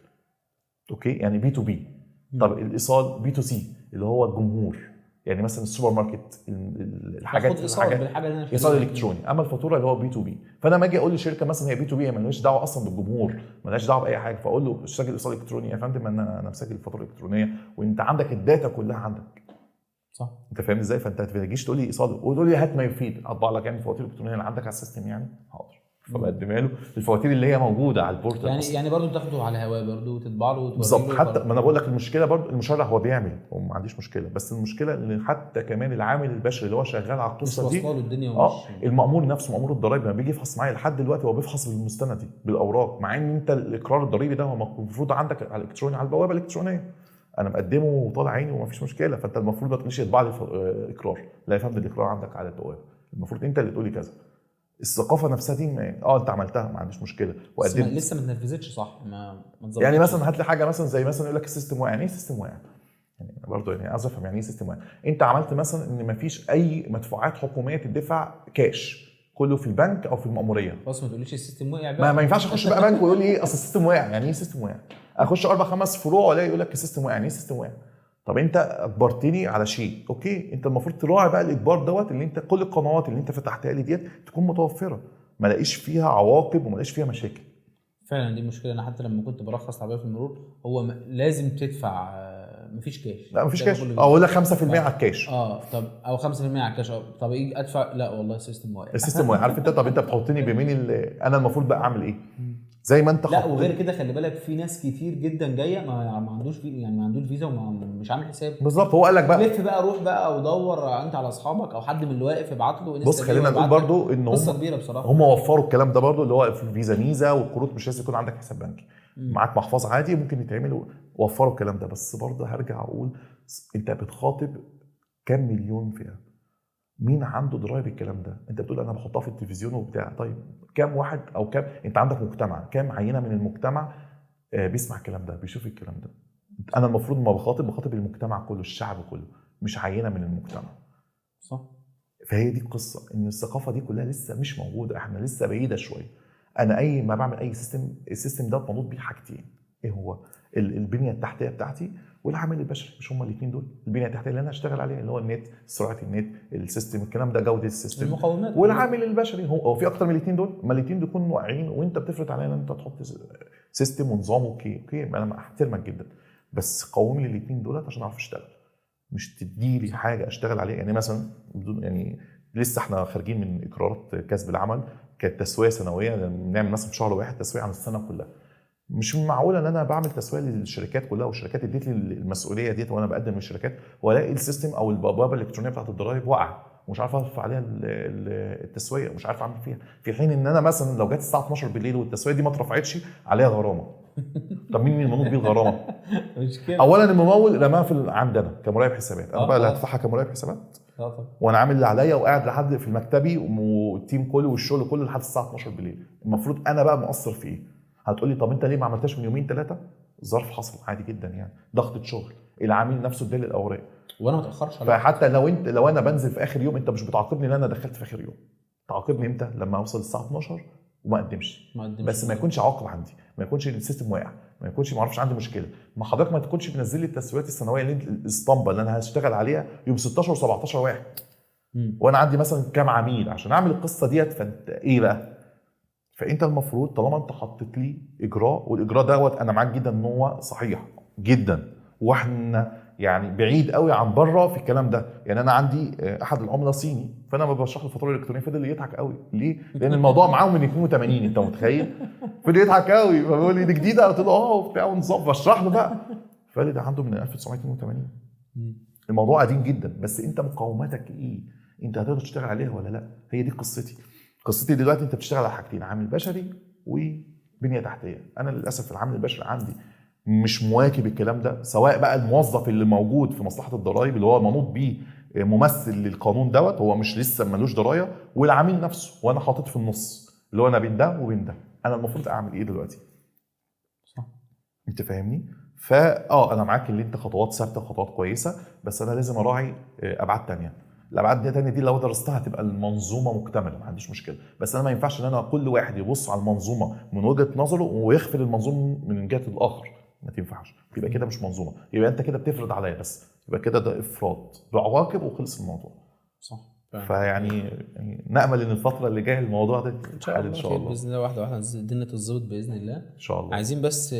اوكي، يعني بي تو بي. طب الايصال بي تو سي اللي هو الجمهور، يعني مثلا السوبر ماركت، الحاجات ايصال الكتروني. اما الفاتوره اللي هو بي تو بي، فانا ما اجي اقول لشركه مثلا هي بي تو بي مالهاش دعوه اصلا بالجمهور، مالهاش دعوه باي حاجه، فاقول له سجل ايصال الكتروني يا فندم، انا مسجل الفاتوره الالكترونيه وانت عندك الداتا كلها عندك. صح، انت فاهم ازاي؟ فانت ما تجيش تقول لي ايصال وتقول لي هات ما يفيد، اطبع لك يعني الفواتير الالكترونيه اللي عندك على السيستم يعني، حاضر، فبقدمها له الفواتير اللي هي موجوده على البورتال يعني برضه تاخده على هواه برضه وتطبع له بالظبط. حتى ما انا بقول لك المشكله برضه المشرع هو بيعمل وما عنديش مشكله، بس المشكله ان حتى كمان العامل البشري اللي هو شغال على القصه دي المأمور نفسه، مأمور الضرايب لما بيجي يفحص معايا لحد دلوقتي هو بيفحص بالمستندي بالاوراق، مع ان انت الاقرار الضريبي ده هو المفروض عندك على الالكتروني على البوابه الالكترونيه، انا مقدمه وطالع عيني وما فيش مشكله، فانت المفروض ما تقوليش اطبع لي اقرار، لا يا فندم الاقرار عندك على البوابه، المفروض انت اللي تقولي كذا. الثقافه نفسها دي انت عملتها ما عنديش مشكله وقدمت لسه ما اتنفذتش صح، ما يعني مثلا هات لي حاجه مثلا زي مثلا يقول لك السيستم واقع. يعني ايه سيستم واقع؟ يعني برضه يعني عايز افهم يعني ايه سيستم واقع. انت عملت مثلا ان ما فيش اي مدفوعات حكوميه تدفع كاش، كله في البنك او في المأموريه، خلاص ما تقوليش السيستم وقع بقى، ما ينفعش اخش بقى بنك ويقول لي ايه اصل السيستم واقع. يعني ايه سيستم واقع؟ اخش 4-5 فروع ولا يقول لك السيستم واقع. يعني ايه سيستم واقع؟ طب انت اجبرتني على شيء، اوكي، انت المفروض تراعي بقى الاجبار دوت، اللي انت كل القنوات اللي انت فتحتها لي ديت تكون متوفره، ما لاقيش فيها عواقب وما لاقيش فيها مشاكل. فعلا دي مشكله. انا حتى لما كنت برخص عربيه في المرور هو لازم تدفع، مفيش كاش. لا مفيش كاش، اقول لك 5% على الكاش. طب او 5% على الكاش. طب ايه ادفع؟ لا والله السيستم واقع. السيستم واقع. عارف انت؟ طب انت بتحطني بمين انا المفروض بقى اعمل ايه؟ زي ما انت لا وغير كده خلي بالك في ناس كتير جدا جايه ما عندوش يعني ما عندوش فيزا ومش عامل حساب. بالظبط. هو قال لك بقى لف بقى، روح بقى ودور انت على اصحابك او حد من اللي واقف ابعت له. بص خلينا نقول برضو ان قصه كبيره بصراحه. هم وفروا الكلام ده برضو، اللي هو في الفيزا ميزه، والكروت مش لازم يكون عندك حساب بنكي، معاك محفظه عادي ممكن يتعمل، وفروا الكلام ده. بس برضو هرجع اقول انت بتخاطب كام مليون فئه؟ مين عنده ضرايب الكلام ده؟ انت بتقول انا بحطها في التلفزيون وبتاع، طيب كام واحد او كام انت عندك مجتمع، كام عينه من المجتمع بيسمع الكلام ده بيشوف الكلام ده؟ انا المفروض ما بخاطب المجتمع كله، الشعب كله، مش عينه من المجتمع. صح. فهي دي القصه، ان الثقافه دي كلها لسه مش موجوده، احنا لسه بعيده شويه. انا اي ما بعمل اي سيستم، السيستم ده منوط بيه حاجتين، ايه هو؟ البنيه التحتيه بتاعتي والعامل البشري، مش هما الاثنين دول؟ البنيه التحتيه اللي انا هشتغل عليها اللي هو النت، سرعه النت، السيستم، الكلام ده، جوده السيستم، المقاومات، والعامل البشري. هو في اكتر من الاثنين دول؟ ما الاثنين دول يكونوا واقعين وانت بتفرض عليا ان انت تحط سيستم ونظام. اوكي انا احترمك جدا، بس قوم لي الاثنين دول عشان اعرف اشتغل، مش تدي لي حاجه اشتغل عليها. يعني مثلا يعني لسه احنا خارجين من اقرارات كسب العمل، كانت تسويه سنويه، بنعمل مثلا في شهر واحد تسويه عن السنه كلها. مش معقول ان انا بعمل تسويه للشركات كلها والشركات اديت لي المسؤوليه ديت وانا بقدم للشركات، والاقي السيستم او البوابه الالكترونيه بتاعت الضرايب واقعه ومش عارف ارفع عليها التسويه ومش عارف اعمل فيها، في حين ان انا مثلا لو جت الساعه 12 بالليل والتسويه دي ما اترفعتش عليها غرامه. طب مين المنوط بيه الغرامه؟ مش كده. اولا الممول رماها عندنا كمراقب حسابات، انا بقى اللي هدفعها كمراقب حسابات، وانا عامل اللي عليا وقاعد لحد في مكتبي والتيم كله والشغل كله لحد الساعه 12 بالليل. المفروض انا بقى مقصر في ايه؟ هتقولي طب انت ليه ما عملتهاش من يومين 3؟ الظرف حصل عادي جدا، يعني ضغطه شغل، العميل نفسه ادالي الاوراق وانا ما اتاخرش. فحتى لو انا بنزل في اخر يوم انت مش بتعاقبني ان انا دخلت في اخر يوم، تعاقبني امتى؟ لما اوصل الساعه 12 وما اقدمش. بس ما يكونش عواقب عندي، ما يكونش السيستم واقع، ما يكونش ما اعرفش عندي مشكله. ما حضرتك ما تكونش بنزل لي التسويات السنويه اللي الاسطمبه اللي انا هشتغل عليها يوم 16 و17 واحد، وانا عندي مثلا كام عميل عشان اعمل القصه ديت. فانت ايه بقى؟ فانت المفروض طالما انت حطيت لي اجراء، والاجراء دوت انا معاك جدا ان هو صحيح جدا، واحنا يعني بعيد قوي عن بره في الكلام ده. يعني انا عندي احد العملاء صيني، فانا ما بشرح له الفاتوره الالكترونيه فضل يضحك قوي. ليه؟ لان الموضوع معاهم من 82، انت متخيل؟ فضل يضحك قوي، فبيقول لي دي جديده، قلت له وبتاع ونظام، بشرح له بقى، فقال لي ده عنده من 1982. الموضوع قديم جدا، بس انت مقاومتك ايه؟ انت هتقدر تشتغل عليها ولا لا؟ هي دي قصتي دلوقتي. انت بتشتغل على حاجتين، عامل بشري وبنيه تحتيه. انا للاسف العامل البشري عندي مش مواكب الكلام ده، سواء بقى الموظف اللي موجود في مصلحه الضرائب اللي هو منوط بيه ممثل للقانون دوت، هو مش لسه ملوش درايه، والعميل نفسه، وانا حاطط في النص اللي هو انا بين ده وبين ده. انا المفروض اعمل ايه دلوقتي؟ صح. انت فاهمني؟ انا معاك اللي انت خطوات ثابته وخطوات كويسه، بس انا لازم اراعي ابعاد تانية. الابعاد دي تانية دي لو درستها هتبقى المنظومه مكتمله، ما عنديش مشكله. بس انا ما ينفعش ان انا كل واحد يبص على المنظومه من وجهه نظره ويغفل المنظومه من جهه الاخر. ما تنفعش، يبقى كده مش منظومه، يبقى انت كده بتفرض عليا بس، يبقى كده ده افراط بعواقب وخلص الموضوع. صح. فيعني نامل ان الفتره اللي جايه الموضوع ده يتحل ان شاء الله باذن الله، واحده واحده الدنيا تتظبط باذن الله ان شاء الله. عايزين بس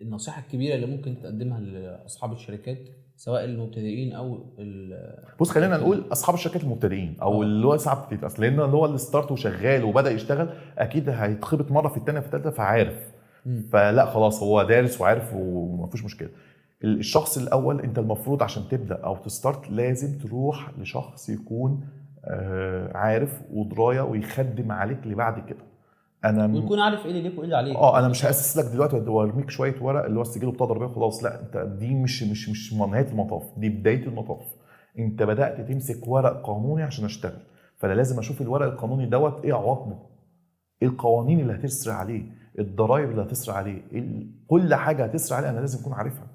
النصيحه الكبيره اللي ممكن تقدمها لاصحاب الشركات سواء المبتدئين او بص خلينا نقول اصحاب الشركات المبتدئين او اللي هو ساعه بتبتدي، اصل لان اللي هو الستارت وشغال وبدا يشتغل اكيد هيتخبط مره في الثانيه في الثالثه فعارف. فلا خلاص هو دارس وعارف ومفيش مشكله. الشخص الاول انت المفروض عشان تبدا او تستارت لازم تروح لشخص يكون عارف ودرايه ويخدم عليك اللي بعد كده. ويكون عارف ايه اللي ليك وايه اللي عليك. انا مش هاسس لك دلوقتي وارميك شويه ورق اللي هو السجل بتاع ضريبيه وخلاص، لا انت دي مش نهايه المطاف، دي بدايه المطاف. انت بدات تمسك ورق قانوني عشان اشتغل، فانا لازم اشوف الورق القانوني دوت ايه عواقبه، ايه القوانين اللي هتسري عليه، الضرائب اللي هتسري عليه، كل حاجه هتسري عليه انا لازم اكون عارفها.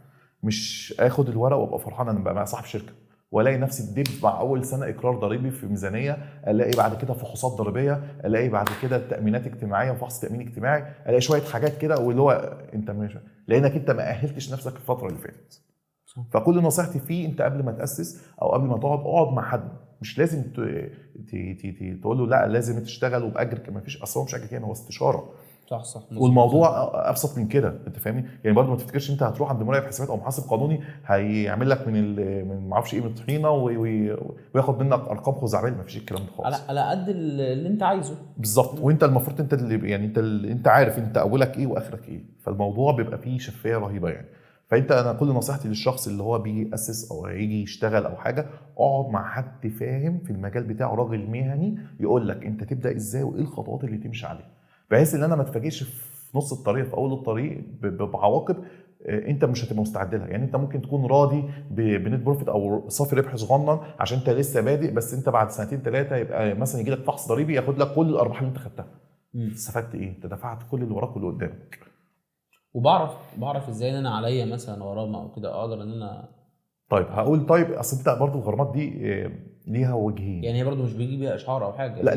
مش اخد الورق وابقى فرحان انا بقى صاحب شركه والاقي نفسي اديت مع اول سنه اقرار ضريبي في ميزانيه، الاقي بعد كده فحوصات ضريبيه، الاقي بعد كده تامينات اجتماعيه وفحص تامين اجتماعي، الاقي شويه حاجات كده واللي هو انت مش لانك انت ما اهلتش نفسك الفتره اللي فاتت. فكل نصيحتي فيه انت قبل ما تاسس او قبل ما اقعد مع حد، مش لازم تقول له لا لازم تشتغل وباجر، ما فيش اصلا مش اجر كده، هو استشاره. صح والموضوع ابسط من كده انت فاهمني. يعني برضو ما تفتكرش انت هتروح عند مراقب حسابات او محاسب قانوني هيعمل لك من ما اعرفش ايه من الطحينه وياخد منك ارقام خزعبليه، ما فيش الكلام ده خالص. على قد اللي انت عايزه بالظبط. وانت المفروض انت اللي يعني انت عارف انت اولك ايه واخرك ايه، فالموضوع بيبقى فيه شفافيه رهيبه يعني. انا كل نصيحتي للشخص اللي هو بيأسس او هيجي يشتغل او حاجه، اقعد مع حد فاهم في المجال بتاعه، راجل مهني يقول لك انت تبدا ازاي وايه الخطوات اللي تمشي عليها، بحيث ان انا ما اتفاجئش في نص الطريق في اول الطريق بعواقب انت مش هتبقى مستعد لها. يعني انت ممكن تكون راضي بنت بروفيت او صافي ربح صغنن عشان انت لسه بادئ، بس انت بعد سنتين ثلاثه يبقى مثلا يجي لك فحص ضريبي ياخد لك كل الارباح اللي انت خدتها. استفدت ايه؟ انت دفعت كل اللي وراك واللي قدامك. وبعرف ازاي ان انا عليا مثلا غرامه او كده اقدر ان انا طيب هقول اصل انت برضه الغرامات دي ليها وجهين. يعني هي برضه مش بيجي بيها اشعار او حاجه؟ لا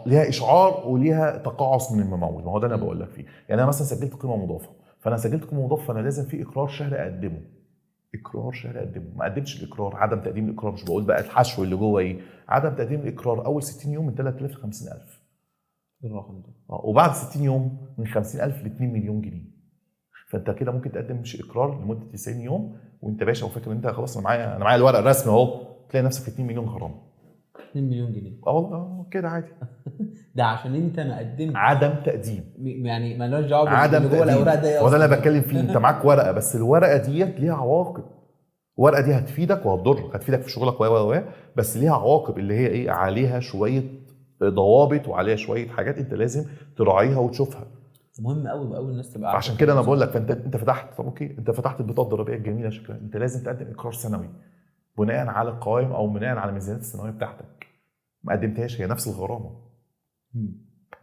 ليها اشعار وليها تقاعس من الممول. ما هو ده انا بقول لك فيه. يعني انا مثلا سجلت قيمه مضافه، فانا سجلت قيمه مضافه، فانا لازم في اقرار شهري اقدمه. ما قدمتش الاقرار، عدم تقديم الاقرار، مش بقول بقى الحشو اللي جوه ايه، عدم تقديم الاقرار اول 60 يوم من 3000 ل 50000 الرقم ده. وبعد 60 يوم من 50000 ل 2 مليون جنيه. فانت كده ممكن تقدم مش اقرار لمده 90 يوم وانت باشا وفاكر ان انت خلاص انا معايا الورق الرسمي اهو، تلاقي نفسك في 2 مليون غرامه. 2 مليون جنيه والله كده عادي. ده عشان انت ما قدمت عدم تقديم، يعني مالوش دعوه عدم جوه الاوراق ده. وده اللي انا بتكلم فيه. انت معاك ورقه بس الورقه ديت ليها عواقب. الورقه دي هتفيدك وهتضرك، هتفيدك في شغلك بس ليها عواقب اللي هي ايه، عليها شويه ضوابط وعليها شويه حاجات انت لازم تراعيها وتشوفها. مهم قوي الناس تبقى عشان كده انا بقول لك، فانت فتحت طب اوكي، انت فتحت البطاقه الضريبيه الجميله شكلها، انت لازم تقدم اقرار سنوي بناء على القوائم او بناء على الميزانيات السنويه بتاعتك. ما قدمتهاش هي نفس الغرامه.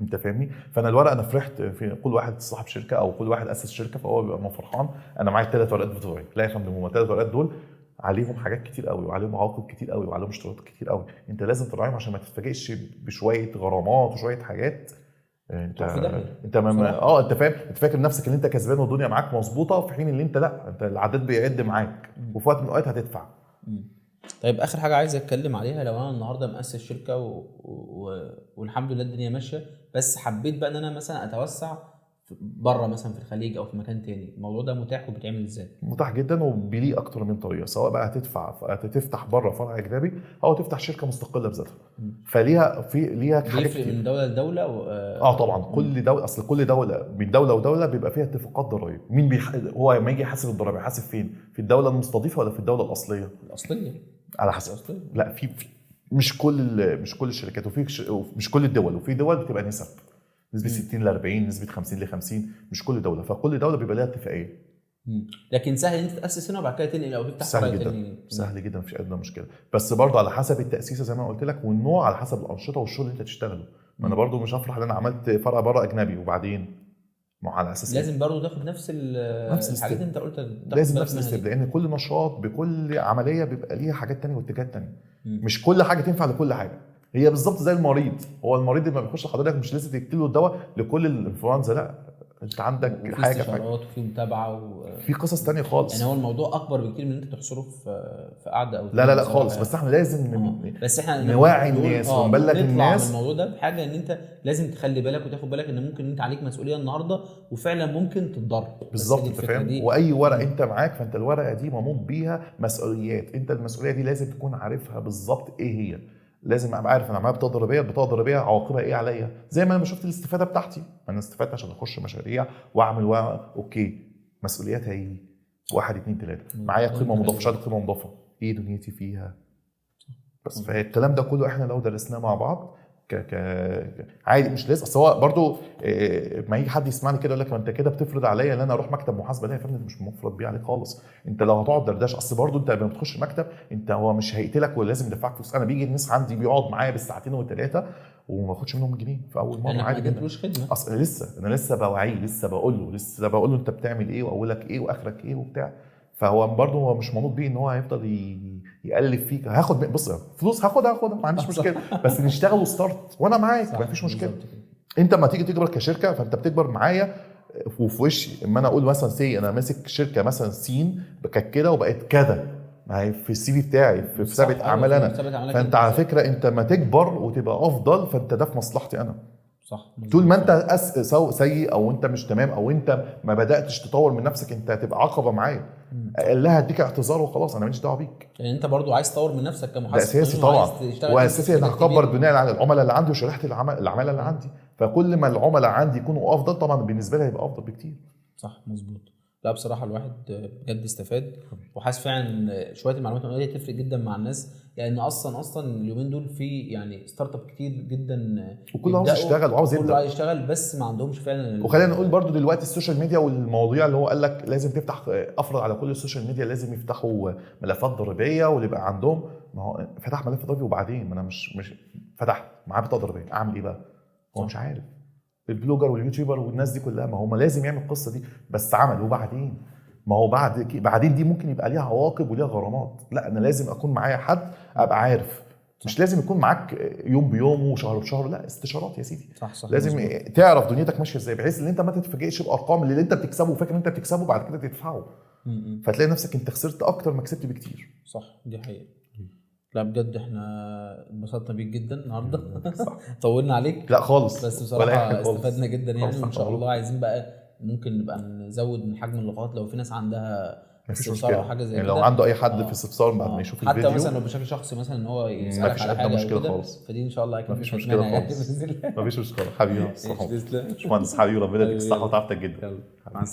انت فاهمني. فانا الورقه انا فرحت في كل واحد صاحب شركه او كل واحد اسس شركه فهو بيبقى فرحان. انا معايا الثلاث ورقات بتوعي، لا يا فندم هم الثلاث ورقات دول عليهم حاجات كتير قوي وعليهم عواقب كتير قوي وعليهم اشتراطات كتير قوي، انت لازم تراعيهم عشان ما تتفاجئش بشويه غرامات وشويه حاجات. انت انت فاهم، انت فاكر نفسك ان انت كسبان والدنيا معاك مظبوطه، في حين ان انت لا، انت العداد بيعد معاك وفي وقت من الاوقات هتدفع. طيب اخر حاجه عايز اتكلم عليها، لو انا النهارده مؤسس شركه والحمد لله الدنيا ماشيه، بس حبيت بقى ان انا مثلا اتوسع بره مثلا في الخليج او في مكان تاني، الموضوع ده متاح وبيتعمل ازاي؟ متاح جدا وبليه اكتر من طريقه، سواء بقى هتفتح بره فرع اجنبي او تفتح شركه مستقله بذاتها. فليها ليها حاجات بيفرق كتير. من دوله لدوله طبعا كل دوله، اصل كل دوله بين دوله ودوله بيبقى فيها اتفاقات ضرائب. مين هو لما يجي يحاسب الضرائب يحاسب فين؟ في الدوله المستضيفه ولا في الدوله الاصليه؟ الاصليه. على حسب. الأصلية. لا في مش كل الشركات مش كل الدول، وفي دول بتبقى نسب، نسبه 60 ل 40، نسبه 50 ل 50، مش كل دوله. فكل دوله بيبقى لها اتفاقيه. لكن سهل ان انت تاسس هنا وبعد كده تنقل او تفتح فرع سهل جدا تاني. سهل جدا، مفيش ادنى مشكله. بس برضه على حسب التاسيسه زي ما قلت لك، والنوع على حسب الانشطه والشغل اللي انت تشتغله. ما انا برضه مش هفرح ان انا عملت فرع بره اجنبي وبعدين ما هو على اساس لازم برضه تاخد نفس الحاجات اللي انت قلت، لازم نفس الاستيب، لان كل نشاط بكل عمليه بيبقى ليها حاجات تانية واتجاهات تانية. مش كل حاجه تنفع لكل حاجه. هي بالظبط زي المريض، هو المريض لما بيخش لحضرتك مش لازم تكتب له الدواء لكل الانفلونزا، لا انت عندك حاجه استشارات وفي متابعه في قصص تانية خالص. يعني هو الموضوع اكبر بكتير من ان انت تحصره في قعده او لا خالص. بس احنا لازم بس احنا نوعي الناس ونبلغ الناس من الموضوع ده بحاجه ان انت لازم تخلي بالك وتاخد بالك ان ممكن انت عليك مسؤوليه النهارده وفعلا ممكن تتضرر. بالظبط، انت فاهم. واي ورقه انت معاك فانت الورقه دي منوط بيها مسؤوليات، انت المسؤوليه دي لازم تكون عارفها بالظبط ايه هي. لازم ابقى عارف انا معايا بطاقه ضريبيه عواقبها ايه عليا، زي ما انا شفت الاستفاده بتاعتي. انا استفدت عشان اخش مشاريع واعمل اوكي، مسؤولياتها ايه؟ 1 2 3 معايا قيمه مضافه، شهاده قيمه مضافه، ايه دنيتي فيها؟ بس فالكلام ده كله احنا لو درسناه مع بعض عادي، مش لازم. اصل هو برضه ما يجي حد يسمعني كده يقول لك ما انت كده بتفرض عليا ان انا اروح مكتب محاسبه. لا يا فندم، مش مفرض بيه عليك خالص. انت لو هتقعد دردشه، اصل برضه انت لما بتخش مكتب انت هو مش هيقتلك ولازم يدفعك فلوس. انا بيجي الناس عندي بيقعد معايا بالساعتين والثلاثه وما باخدش منهم جنيه في اول مره، عادي جدا. اصل انا لسه بوعيه، لسه بقول له انت بتعمل ايه واولك ايه واخرك ايه وبتاع. فهو برضه هو مش منوط بيه ان هو هيفضل يقلب فيك. هاخد بص فلوس، هاخدها ما عنديش مشكله، بس نشتغل وستارت وانا معاك، ما فيش مشكله. انت ما تيجي تكبر كشركه فانت بتكبر معايا وفي وشي. اما انا اقول مثلا انا ماسك شركه مثلا سين كانت كده وبقت كذا، ما هي في السي في بتاعي في سابقه اعمال انا. فانت على فكره انت ما تكبر وتبقى افضل فانت ده في مصلحتي انا. صح. طول ما انت سيء او انت مش تمام او انت ما بداتش تطور من نفسك انت هتبقى عقبه معايا. اقلها اديك اعتذار وخلاص، انا ماليش دعوه بيك. يعني انت برضو عايز تطور من نفسك كمحاسب، ده اساسي طبعا، واساسي ان هكبر بناء على العملاء اللي عندي وشريحه العماله اللي عندي. فكل ما العملاء عندي يكونوا افضل طبعا بالنسبه لي هيبقى افضل بكتير. صح مظبوط. لا بصراحه الواحد بجد استفاد وحاسس فعلا شويه المعلومات اللي تفرق جدا مع الناس، لان اصلا اليومين دول في يعني ستارت اب كتير جدا وكله عاوز يشتغل وعاوز يبدا، كله عايز يشتغل بس ما عندهمش فعلا. وخلينا نقول برضو دلوقتي السوشيال ميديا والمواضيع اللي هو قال لك لازم تفتح، افرض على كل السوشيال ميديا لازم يفتحوا ملفات ضريبيه ويبقى عندهم. ما هو فتح ملف ضريبي وبعدين ما انا مش فتحت معاه بطاقه ضريبيه اعمل ايه بقى؟ هو مش عارف. البلوجر واليوتيوبر والناس دي كلها ما هم لازم يعمل القصه دي، بس عمل وبعدين ما هو بعدين دي ممكن يبقى ليها عواقب وليها غرامات. لا انا لازم اكون معايا حد ابقى عارف، مش لازم يكون معاك يوم بيوم وشهر بشهر، لا استشارات يا سيدي. صح لازم مزبوط. تعرف دنيتك ماشيه ازاي بحيث ان انت ما تتفاجئش بارقام اللي انت بتكسبه وفاكر ان انت بتكسبه بعد كده تدفعه، فتلاقي نفسك انت خسرت اكتر ما كسبت بكتير. صح دي حقيقه. لا بجد احنا انبسطنا بيك جدا النهارده. طولنا عليك. لا خالص، بس بصراحه استفدنا جدا يعني، وان شاء الله عايزين بقى ممكن نبقى نزود من حجم اللقاءات لو في ناس عندها استفسار او حاجه زي يعني كده. لو عنده اي حد في استفسار بعد ما يشوف الفيديو حتى مثلا لو بشكل شخصي مثلا ان هو يسالك على حاجه مشكله خالص، فدي ان شاء الله اكيد مفيش مشكله خالص. مفيش مشكله حبيبي. مش باشمهندس حبيبي، ربنا يديك الصحه وتعبتك جدا. مع السلامه.